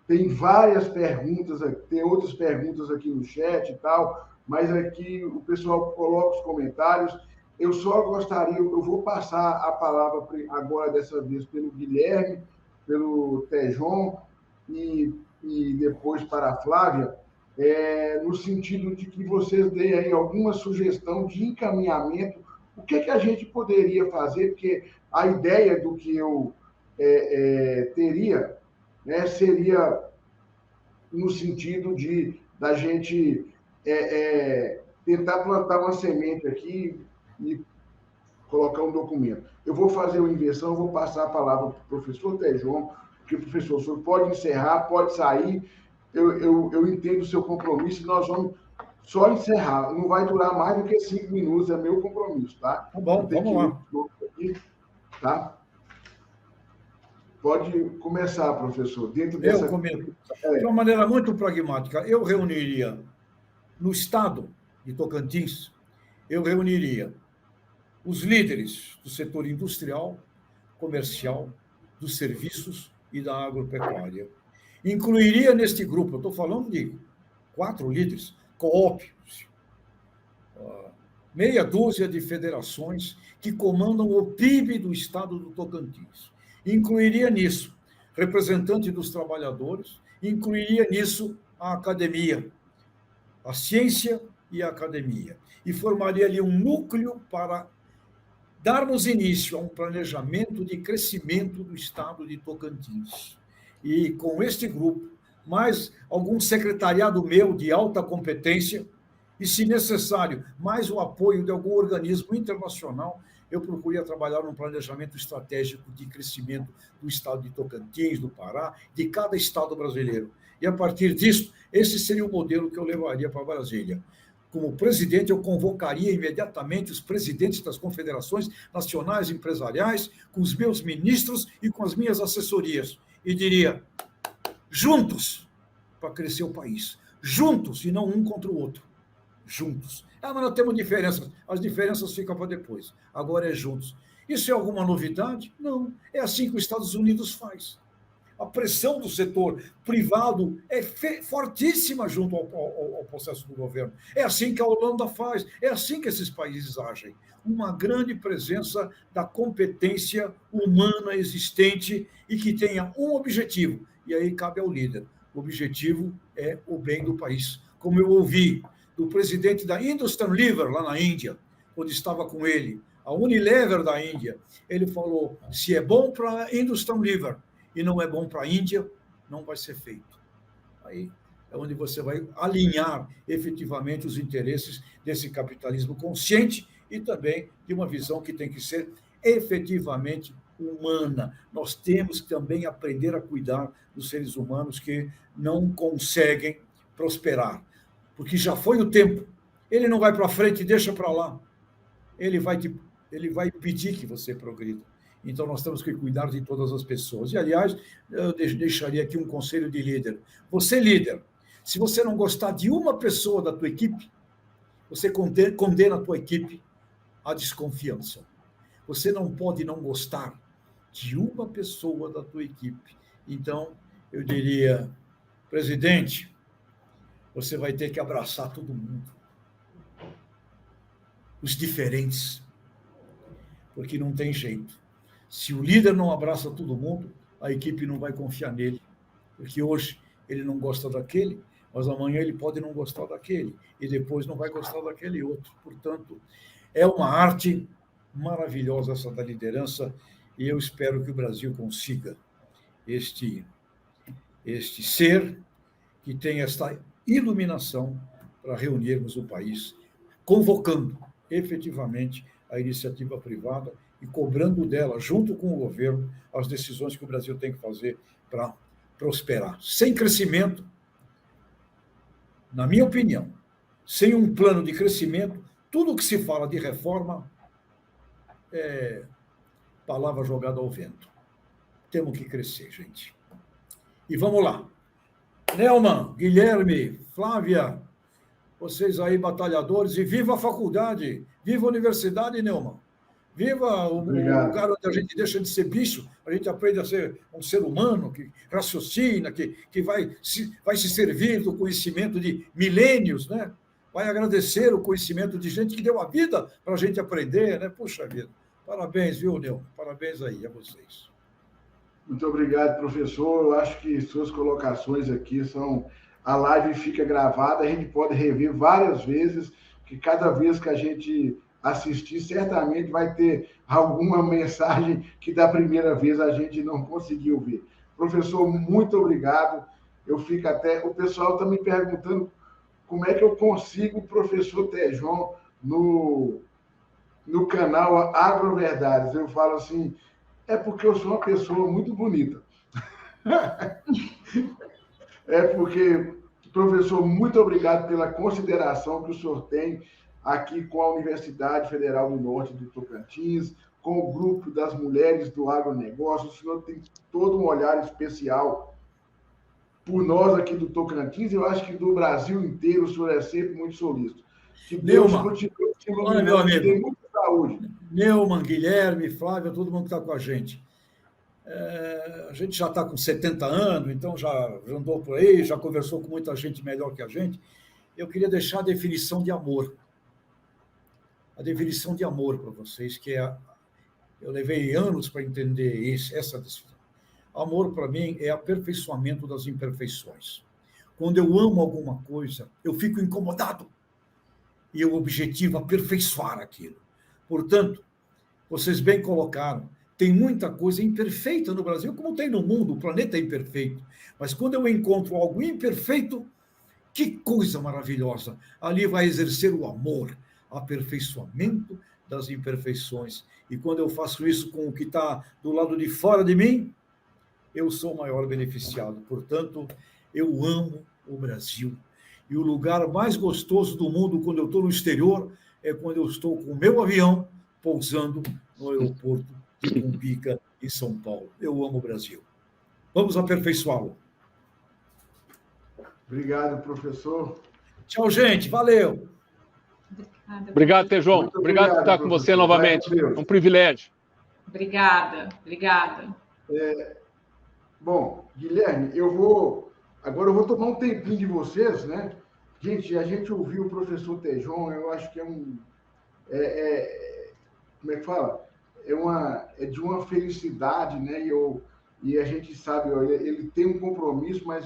Tem várias perguntas, tem outras perguntas aqui no chat e tal, mas aqui o pessoal coloca os comentários. Eu só gostaria, eu vou passar a palavra agora, dessa vez, pelo Guilherme, pelo Tejon e depois para a Flávia, no sentido de que vocês deem aí alguma sugestão de encaminhamento, o que a gente poderia fazer, porque a ideia do que eu teria, né, seria no sentido da gente tentar plantar uma semente aqui e colocar um documento. Eu vou fazer uma inversão, vou passar a palavra para o professor Tejon, porque, professor, o senhor pode encerrar, pode sair, eu entendo o seu compromisso, nós vamos só encerrar. Não vai durar mais do que 5 minutos, é meu compromisso, tá? Tá bom, vamos lá. Aqui, tá? Pode começar, professor. Eu começo. De uma maneira muito pragmática, eu reuniria, no estado de Tocantins, eu reuniria os líderes do setor industrial, comercial, dos serviços e da agropecuária. Incluiria neste grupo, eu estou falando de 4 líderes, Coop, meia dúzia de federações que comandam o PIB do estado do Tocantins. Incluiria nisso representante dos trabalhadores, incluiria nisso a academia, a ciência e a academia, e formaria ali um núcleo para darmos início a um planejamento de crescimento do estado de Tocantins. E com este grupo, mais algum secretariado meu de alta competência, e, se necessário, mais o apoio de algum organismo internacional, eu procuraria trabalhar num planejamento estratégico de crescimento do estado de Tocantins, do Pará, de cada estado brasileiro. E, a partir disso, esse seria o modelo que eu levaria para Brasília. Como presidente, eu convocaria imediatamente os presidentes das confederações nacionais empresariais, com os meus ministros e com as minhas assessorias, e diria, juntos, para crescer o país, juntos e não um contra o outro. juntos. Ah, mas nós temos diferenças. As diferenças ficam para depois. Agora é juntos. Isso é alguma novidade? Não. É assim que os Estados Unidos faz. A pressão do setor privado é fortíssima junto ao processo do governo. É assim que a Holanda faz, é assim que esses países agem. Uma grande presença da competência humana existente e que tenha um objetivo. E aí cabe ao líder. O objetivo é o bem do país. Como eu ouvi do presidente da Hindustan Lever, lá na Índia, quando estava com ele, a Unilever da Índia, ele falou, se é bom para a Hindustan Lever e não é bom para a Índia, não vai ser feito. Aí é onde você vai alinhar efetivamente os interesses desse capitalismo consciente e também de uma visão que tem que ser efetivamente humana. Nós temos que também aprender a cuidar dos seres humanos que não conseguem prosperar, porque já foi o tempo. Ele não vai para frente e deixa para lá. Ele vai pedir que você progrida. Então, nós temos que cuidar de todas as pessoas. E, aliás, eu deixaria aqui um conselho de líder. Você, líder, se você não gostar de uma pessoa da tua equipe, você condena a tua equipe à desconfiança. Você não pode não gostar de uma pessoa da tua equipe. Então, eu diria, presidente, você vai ter que abraçar todo mundo. Os diferentes. Porque não tem jeito. Se o líder não abraça todo mundo, a equipe não vai confiar nele. Porque hoje ele não gosta daquele, mas amanhã ele pode não gostar daquele, e depois não vai gostar daquele outro. Portanto, é uma arte maravilhosa essa da liderança, e eu espero que o Brasil consiga este ser que tem esta iluminação para reunirmos o país, convocando efetivamente a iniciativa privada e cobrando dela, junto com o governo, as decisões que o Brasil tem que fazer para prosperar. Sem crescimento, na minha opinião, sem um plano de crescimento, tudo que se fala de reforma é palavra jogada ao vento. Temos que crescer, gente. E vamos lá. Neumann, Guilherme, Flávia, vocês aí, batalhadores, e viva a faculdade, viva a universidade, Neumann. Viva o lugar onde a gente deixa de ser bicho, a gente aprende a ser um ser humano que raciocina, que vai se servir do conhecimento de milênios, né? Vai agradecer o conhecimento de gente que deu a vida para a gente aprender, né? Puxa vida. Parabéns, viu, Neumann? Parabéns aí a vocês. Muito obrigado, professor. Eu acho que suas colocações aqui são... A live fica gravada, a gente pode rever várias vezes, que cada vez que a gente assistir, certamente vai ter alguma mensagem que da primeira vez a gente não conseguiu ver. Professor, muito obrigado. Eu fico até... O pessoal está me perguntando como é que eu consigo o professor Tejon no canal Agroverdades. Eu falo assim, é porque eu sou uma pessoa muito bonita. É porque, professor, muito obrigado pela consideração que o senhor tem aqui com a Universidade Federal do Norte do Tocantins, com o grupo das mulheres do agronegócio. O senhor tem todo um olhar especial por nós aqui do Tocantins, eu acho que do Brasil inteiro o senhor é sempre muito solícito. Que Deus continue te iluminando, que tem muita saúde. Neumann, Guilherme, Flávia, todo mundo que está com a gente. A gente já está com 70 anos, então já andou por aí, já conversou com muita gente melhor que a gente. Eu queria deixar a definição de amor. A definição de amor para vocês, que é... Eu levei anos para entender essa definição. Amor, para mim, é aperfeiçoamento das imperfeições. Quando eu amo alguma coisa, eu fico incomodado. E o objetivo é aperfeiçoar aquilo. Portanto, vocês bem colocaram, tem muita coisa imperfeita no Brasil, como tem no mundo, o planeta é imperfeito. Mas quando eu encontro algo imperfeito, que coisa maravilhosa! Ali vai exercer o amor, aperfeiçoamento das imperfeições. E quando eu faço isso com o que está do lado de fora de mim, eu sou o maior beneficiado. Portanto, eu amo o Brasil. E o lugar mais gostoso do mundo, quando eu estou no exterior, é quando eu estou com o meu avião pousando no aeroporto de Cumbica, em São Paulo. Eu amo o Brasil. Vamos aperfeiçoá-lo. Obrigado, professor. Tchau, gente. Valeu. Obrigado, Tejon. Obrigado por estar com você novamente. É um privilégio. Obrigada. Bom, Guilherme, agora eu vou tomar um tempinho de vocês, né? Gente, a gente ouviu o professor Tejon, eu acho que como é que fala? É de uma felicidade, né? E a gente sabe, ele tem um compromisso, mas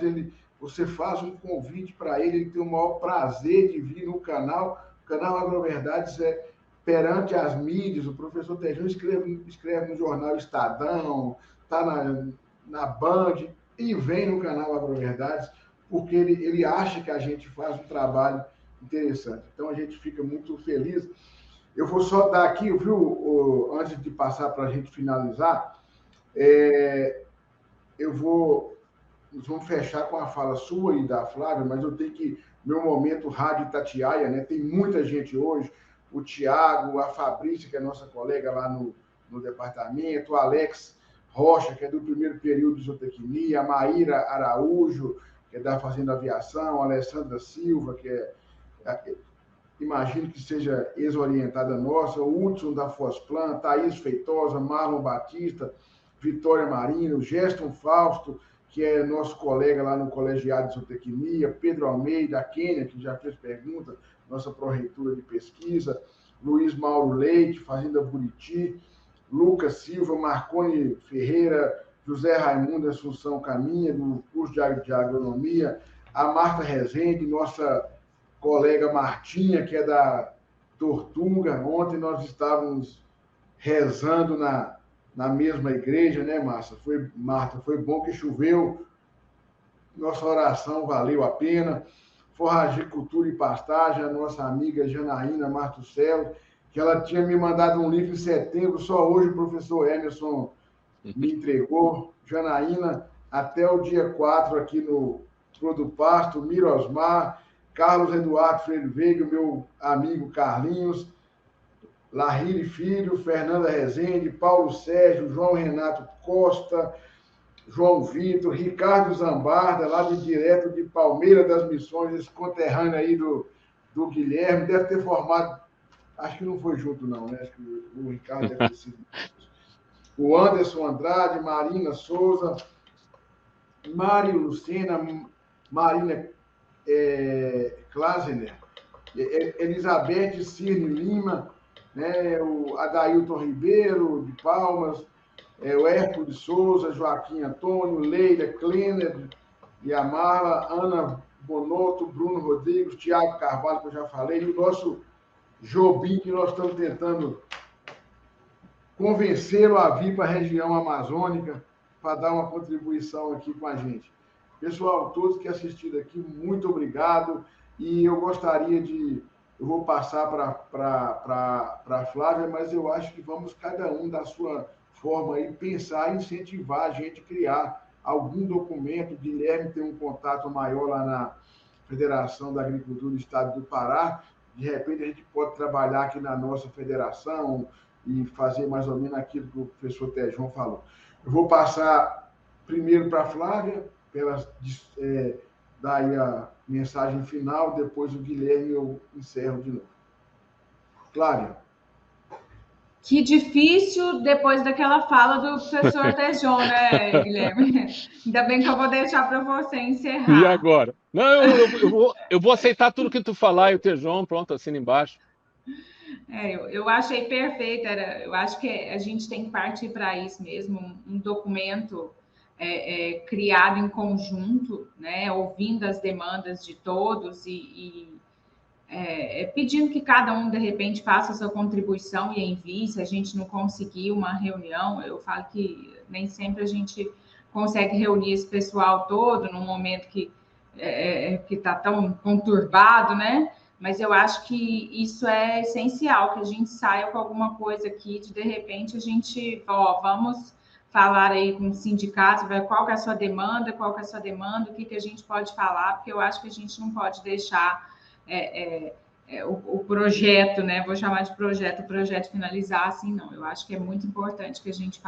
você faz um convite para ele tem o maior prazer de vir no canal. O canal AgroVerdades perante as mídias, o professor Tejon escreve no jornal Estadão, está na Band, e vem no canal AgroVerdades, porque ele acha que a gente faz um trabalho interessante. Então, a gente fica muito feliz. Eu vou só dar aqui, viu, antes de passar para a gente finalizar, nós vamos fechar com a fala sua e da Flávia, mas eu tenho que, meu momento Rádio Itatiaia, né? Tem muita gente hoje, o Tiago, a Fabrícia, que é nossa colega lá no departamento, o Alex Rocha, que é do primeiro período de zootecnia, a Maíra Araújo, que é da Fazenda Aviação, a Alessandra Silva, que imagino que seja ex-orientada nossa, o Hudson da Fosplan, Thaís Feitosa, Marlon Batista, Vitória Marino, Geston Fausto, que é nosso colega lá no Colegiado de Zootecnia, Pedro Almeida, a Kênia, que já fez pergunta, nossa pró-reitora de pesquisa, Luiz Mauro Leite, Fazenda Buriti, Lucas Silva, Marconi Ferreira, José Raimundo Assunção Caminha, do curso de agronomia, a Marta Rezende, nossa colega Martinha, que é da Tortuga. Ontem nós estávamos rezando na mesma igreja, né, Marta? Foi bom que choveu, nossa oração valeu a pena. Forragicultura e Pastagem, a nossa amiga Janaína Martucelo, que ela tinha me mandado um livro em setembro, só hoje o professor Emerson me entregou. Janaína, até o dia 4 aqui no Produpasto, Mirosmar, Carlos Eduardo Freire Veiga, meu amigo Carlinhos, Lahiri Filho, Fernanda Rezende, Paulo Sérgio, João Renato Costa, João Vitor, Ricardo Zambarda, lá direto de Palmeira das Missões, esse conterrâneo aí do Guilherme, deve ter formado, acho que não foi junto não, né? Acho que o Ricardo deve ter sido. O Anderson Andrade, Marina Souza, Mário Lucena, Marina Klasener, Elizabeth Cirne Lima, né? O Adailton Ribeiro, de Palmas, o Hércules de Souza, Joaquim Antônio, Leila Klenner e a Marla, Ana Bonotto, Bruno Rodrigues, Tiago Carvalho, que eu já falei, e o nosso Jobim, que nós estamos tentando convencê-lo a vir para a região amazônica para dar uma contribuição aqui com a gente. Pessoal, todos que assistiram aqui, muito obrigado. E eu gostaria eu vou passar para a Flávia, mas eu acho que vamos, cada um da sua forma, aí, pensar e incentivar a gente a criar algum documento. O Guilherme tem um contato maior lá na Federação da Agricultura do Estado do Pará. De repente, a gente pode trabalhar aqui na nossa federação e fazer mais ou menos aquilo que o professor Tejon falou. Eu vou passar primeiro para a Flávia, para ela dar aí a mensagem final, depois o Guilherme eu encerro de novo. Flávia. Que difícil depois daquela fala do professor Tejon, né, Guilherme? Ainda bem que eu vou deixar para você encerrar. E agora? Não, eu vou aceitar tudo que tu falar e o Tejon, pronto, assina embaixo. Eu achei perfeito. Eu acho que a gente tem que partir para isso mesmo, um documento criado em conjunto, né, ouvindo as demandas de todos e pedindo que cada um, de repente, faça a sua contribuição e envie. Se a gente não conseguir uma reunião, eu falo que nem sempre a gente consegue reunir esse pessoal todo num momento que está tão conturbado, né? Mas eu acho que isso é essencial, que a gente saia com alguma coisa aqui, de repente a gente, vamos falar aí com os sindicatos, qual que é a sua demanda, o que a gente pode falar, porque eu acho que a gente não pode deixar o projeto, né? Vou chamar de projeto, o projeto finalizar assim, não. Eu acho que é muito importante que a gente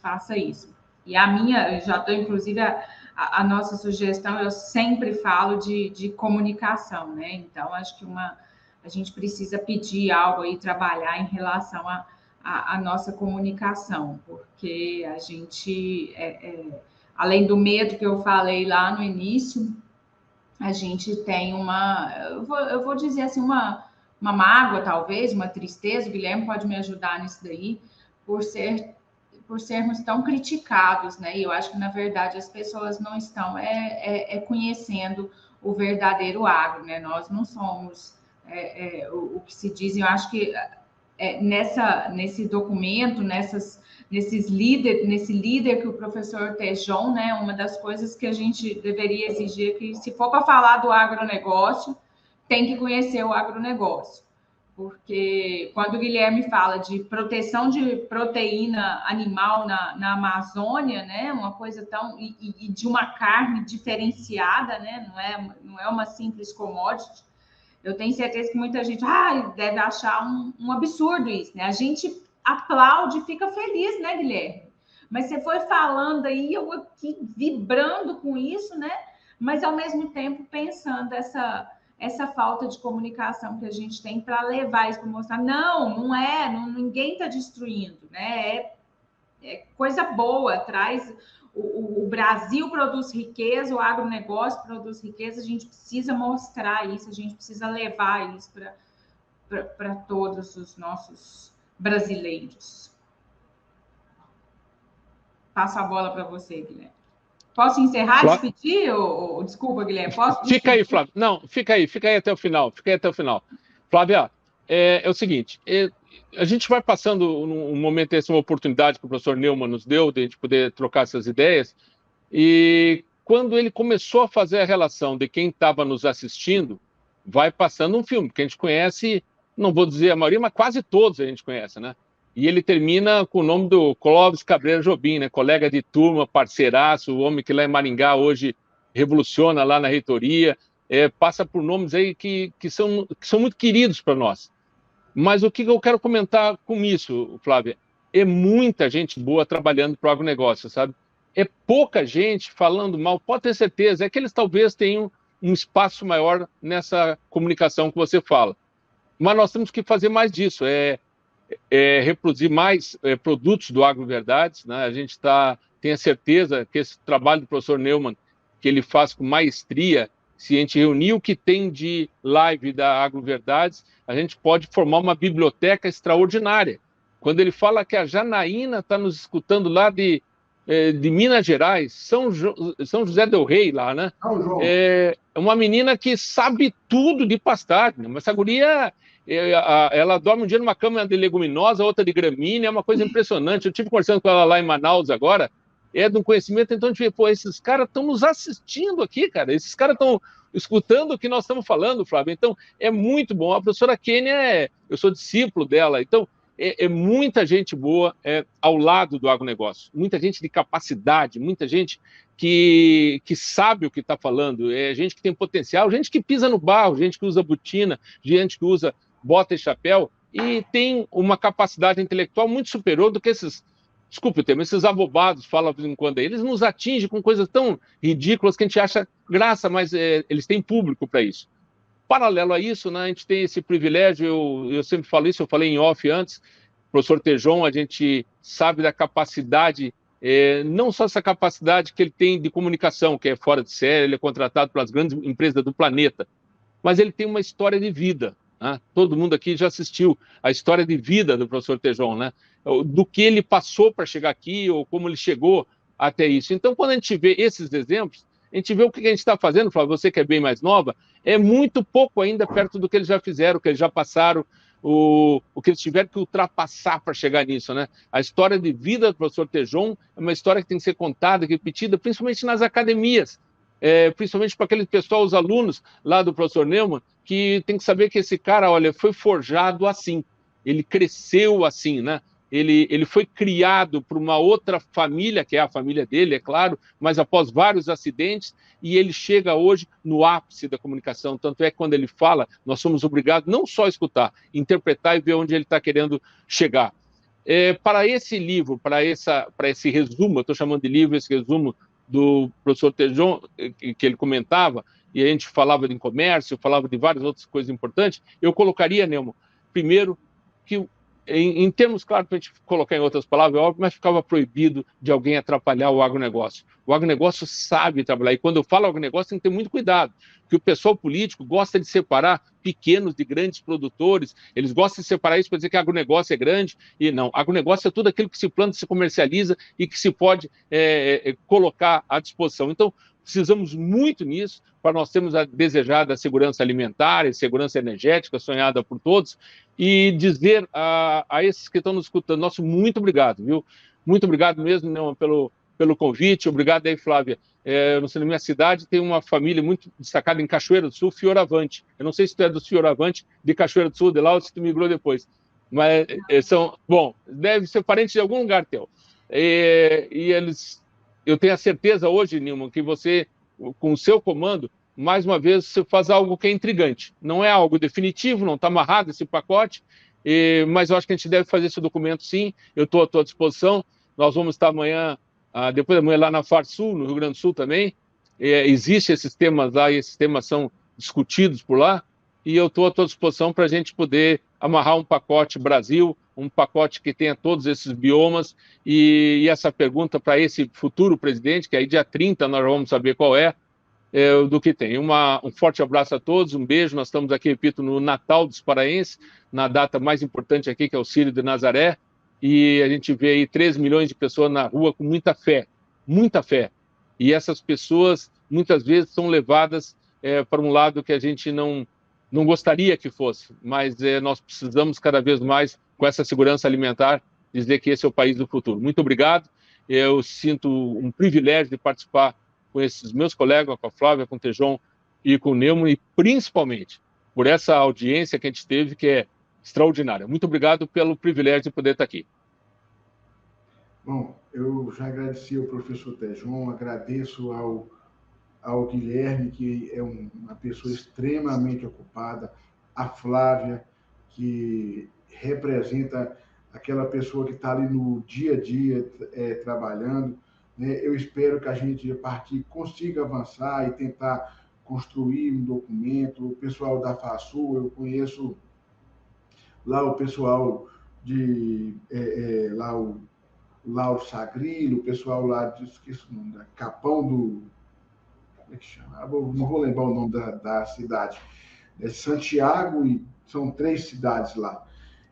faça isso. E eu já estou, inclusive, a nossa sugestão, eu sempre falo de comunicação, né? Então, acho que a gente precisa pedir algo e trabalhar em relação à nossa comunicação, porque a gente, além do medo que eu falei lá no início, a gente tem eu vou dizer assim, uma mágoa, talvez, uma tristeza, o Guilherme pode me ajudar nisso daí, por sermos tão criticados, né? E eu acho que, na verdade, as pessoas não estão conhecendo o verdadeiro agro, né? Nós não somos o que se diz, eu acho que nesse documento, nesse líder que o professor Tejon, né? Uma das coisas que a gente deveria exigir é que, se for para falar do agronegócio, tem que conhecer o agronegócio. Porque quando o Guilherme fala de proteção de proteína animal na Amazônia, né, uma coisa tão... E de uma carne diferenciada, né, não é uma simples commodity, eu tenho certeza que muita gente deve achar um absurdo isso, né? A gente aplaude, fica feliz, né, Guilherme? Mas você foi falando aí, eu aqui vibrando com isso, né? Mas, ao mesmo tempo, pensando essa falta de comunicação que a gente tem para levar isso, para mostrar, ninguém está destruindo, né? É coisa boa, traz... O Brasil produz riqueza, o agronegócio produz riqueza, a gente precisa mostrar isso, a gente precisa levar isso para todos os nossos brasileiros. Passo a bola para você, Guilherme. Posso encerrar, despedir? Desculpa, Guilherme. Posso despedir? Fica aí, Flávia. Não, fica aí até o final. Flávia, é o seguinte, a gente vai passando um momento, essa é uma oportunidade que o professor Neumann nos deu, de a gente poder trocar essas ideias, e quando ele começou a fazer a relação de quem estava nos assistindo, vai passando um filme, que a gente conhece, não vou dizer a maioria, mas quase todos a gente conhece, né? E ele termina com o nome do Clóvis Cabreira Jobim, né? Colega de turma, parceiraço, o homem que lá em Maringá hoje revoluciona lá na reitoria, passa por nomes aí que são muito queridos para nós. Mas o que eu quero comentar com isso, Flávia, é muita gente boa trabalhando para o agronegócio, sabe? É pouca gente falando mal, pode ter certeza, é que eles talvez tenham um espaço maior nessa comunicação que você fala. Mas nós temos que fazer mais disso, reproduzir mais produtos do AgroVerdades, né? A gente tem a certeza que esse trabalho do professor Neumann, que ele faz com maestria, se a gente reunir o que tem de live da AgroVerdades, a gente pode formar uma biblioteca extraordinária. Quando ele fala que a Janaína está nos escutando lá de Minas Gerais, São José del Rei lá, né? É uma menina que sabe tudo de pastagem, mas essa guria, ela dorme um dia numa cama de leguminosa, outra de gramínea, é uma coisa impressionante. Eu estive conversando com ela lá em Manaus agora, é de um conhecimento, então a gente vê, esses caras estão nos assistindo aqui, cara, esses caras estão escutando o que nós estamos falando, Flávio, então é muito bom. A professora Kênia, eu sou discípulo dela, então é muita gente boa ao lado do agronegócio, muita gente de capacidade, muita gente que sabe o que está falando, gente que tem potencial, gente que pisa no barro, gente que usa botina, gente que usa bota e chapéu, e tem uma capacidade intelectual muito superior do que desculpe o termo, esses abobados falam de vez em quando, eles nos atingem com coisas tão ridículas que a gente acha graça, mas eles têm público para isso. Paralelo a isso, né, a gente tem esse privilégio, eu sempre falo isso, eu falei em off antes, professor Tejon, a gente sabe da capacidade, não só essa capacidade que ele tem de comunicação, que é fora de série, ele é contratado pelas grandes empresas do planeta, mas ele tem uma história de vida, né? Todo mundo aqui já assistiu a história de vida do professor Tejon, né? Do que ele passou para chegar aqui, ou como ele chegou até isso. Então, quando a gente vê esses exemplos, a gente vê o que a gente está fazendo, Flávio, você que é bem mais nova, é muito pouco ainda perto do que eles já fizeram, o que eles já passaram, o que eles tiveram que ultrapassar para chegar nisso, né? A história de vida do professor Tejon é uma história que tem que ser contada, repetida, principalmente nas academias, principalmente para aquele pessoal, os alunos lá do professor Neumann, que tem que saber que esse cara, olha, foi forjado assim, ele cresceu assim, né? Ele foi criado por uma outra família, que é a família dele, é claro, mas após vários acidentes, e ele chega hoje no ápice da comunicação. Tanto é que quando ele fala, nós somos obrigados não só a escutar, interpretar e ver onde ele está querendo chegar. Para esse livro, para esse resumo, eu estou chamando de livro esse resumo do professor Tejon, que ele comentava, e a gente falava de comércio, falava de várias outras coisas importantes, eu colocaria, Neumann, primeiro, que em termos, claro, para a gente colocar em outras palavras, é óbvio, mas ficava proibido de alguém atrapalhar o agronegócio. O agronegócio sabe trabalhar, e quando eu falo agronegócio tem que ter muito cuidado, porque o pessoal político gosta de separar pequenos de grandes produtores, eles gostam de separar isso para dizer que agronegócio é grande, e não, agronegócio é tudo aquilo que se planta, se comercializa e que se pode colocar à disposição. Então, precisamos muito nisso para nós termos a desejada segurança alimentar e segurança energética sonhada por todos, e dizer a esses que estão nos escutando, nosso muito obrigado, viu? Muito obrigado mesmo, Neumann, pelo convite, obrigado aí, Flávia. Eu não sei, na minha cidade tem uma família muito destacada em Cachoeira do Sul, Fioravante. Eu não sei se tu é dos Fioravante de Cachoeira do Sul, de lá, ou se tu migrou depois. Mas são, bom, deve ser parente de algum lugar teu. E eles, eu tenho a certeza hoje, Neumann, que você, com o seu comando, mais uma vez, você faz algo que é intrigante. Não é algo definitivo, não está amarrado esse pacote, mas eu acho que a gente deve fazer esse documento sim. Eu estou à tua disposição. Nós vamos estar amanhã, depois da manhã, lá na FARSUL, no Rio Grande do Sul também. Existem esses temas lá, e esses temas são discutidos por lá, e eu estou à tua disposição para a gente poder amarrar um pacote Brasil, um pacote que tenha todos esses biomas, e essa pergunta para esse futuro presidente, que aí dia 30 nós vamos saber qual do que tem. Um forte abraço a todos, um beijo. Nós estamos aqui, repito, no Natal dos Paraenses, na data mais importante aqui, que é o Círio de Nazaré, e a gente vê aí 3 milhões de pessoas na rua com muita fé, muita fé. E essas pessoas, muitas vezes, são levadas para um lado que a gente não gostaria que fosse, mas nós precisamos cada vez mais, com essa segurança alimentar, dizer que esse é o país do futuro. Muito obrigado. Eu sinto um privilégio de participar com esses meus colegas, com a Flávia, com o Tejon e com o Neumann, e principalmente por essa audiência que a gente teve, que é extraordinária. Muito obrigado pelo privilégio de poder estar aqui. Bom, eu já agradeci ao professor Tejon, agradeço ao Guilherme, que é uma pessoa extremamente ocupada, a Flávia, que representa aquela pessoa que está ali no dia a dia trabalhando. Eu espero que a gente, a partir, consiga avançar e tentar construir um documento. O pessoal da FASUL, eu conheço lá o pessoal de lá o Lauro Sagrilo, o pessoal lá de, esqueci o nome, da Capão do... Como é que chama? Não vou lembrar o nome da cidade. É Santiago, e são 3 cidades lá.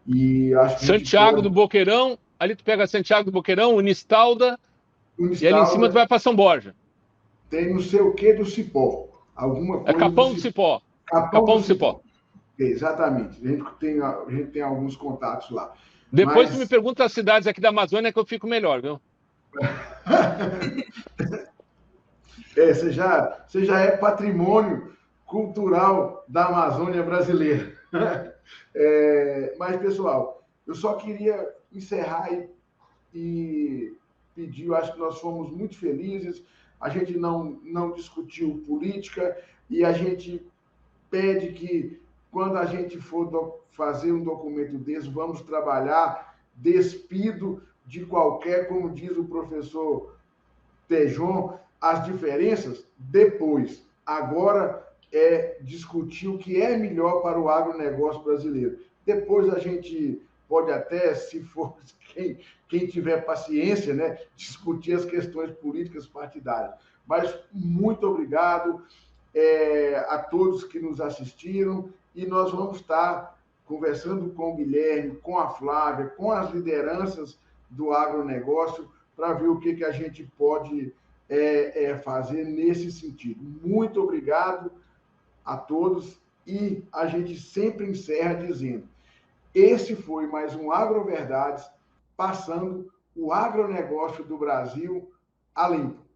E acho que Santiago do Boqueirão, ali tu pega Santiago do Boqueirão, Unistalda, e ali em cima tu vai para São Borja. Tem não sei o que do Cipó. Alguma coisa. É Capão do Cipó. Capão do Cipó. Exatamente. A gente tem alguns contatos lá. Depois tu me pergunta as cidades aqui da Amazônia que eu fico melhor, viu? Você já é patrimônio cultural da Amazônia brasileira. Mas, pessoal, eu só queria encerrar e pedir, eu acho que nós fomos muito felizes, a gente não discutiu política, e a gente pede que, quando a gente for fazer um documento desse, vamos trabalhar despido de qualquer, como diz o professor Tejon, as diferenças depois. Agora é discutir o que é melhor para o agronegócio brasileiro. Depois a gente pode até, se for quem tiver paciência, né, discutir as questões políticas partidárias. Mas muito obrigado a todos que nos assistiram, e nós vamos estar conversando com o Guilherme, com a Flávia, com as lideranças do agronegócio, para ver o que a gente pode fazer nesse sentido. Muito obrigado a todos, e a gente sempre encerra dizendo: esse foi mais um AgroVerdades, passando o agronegócio do Brasil a limpo.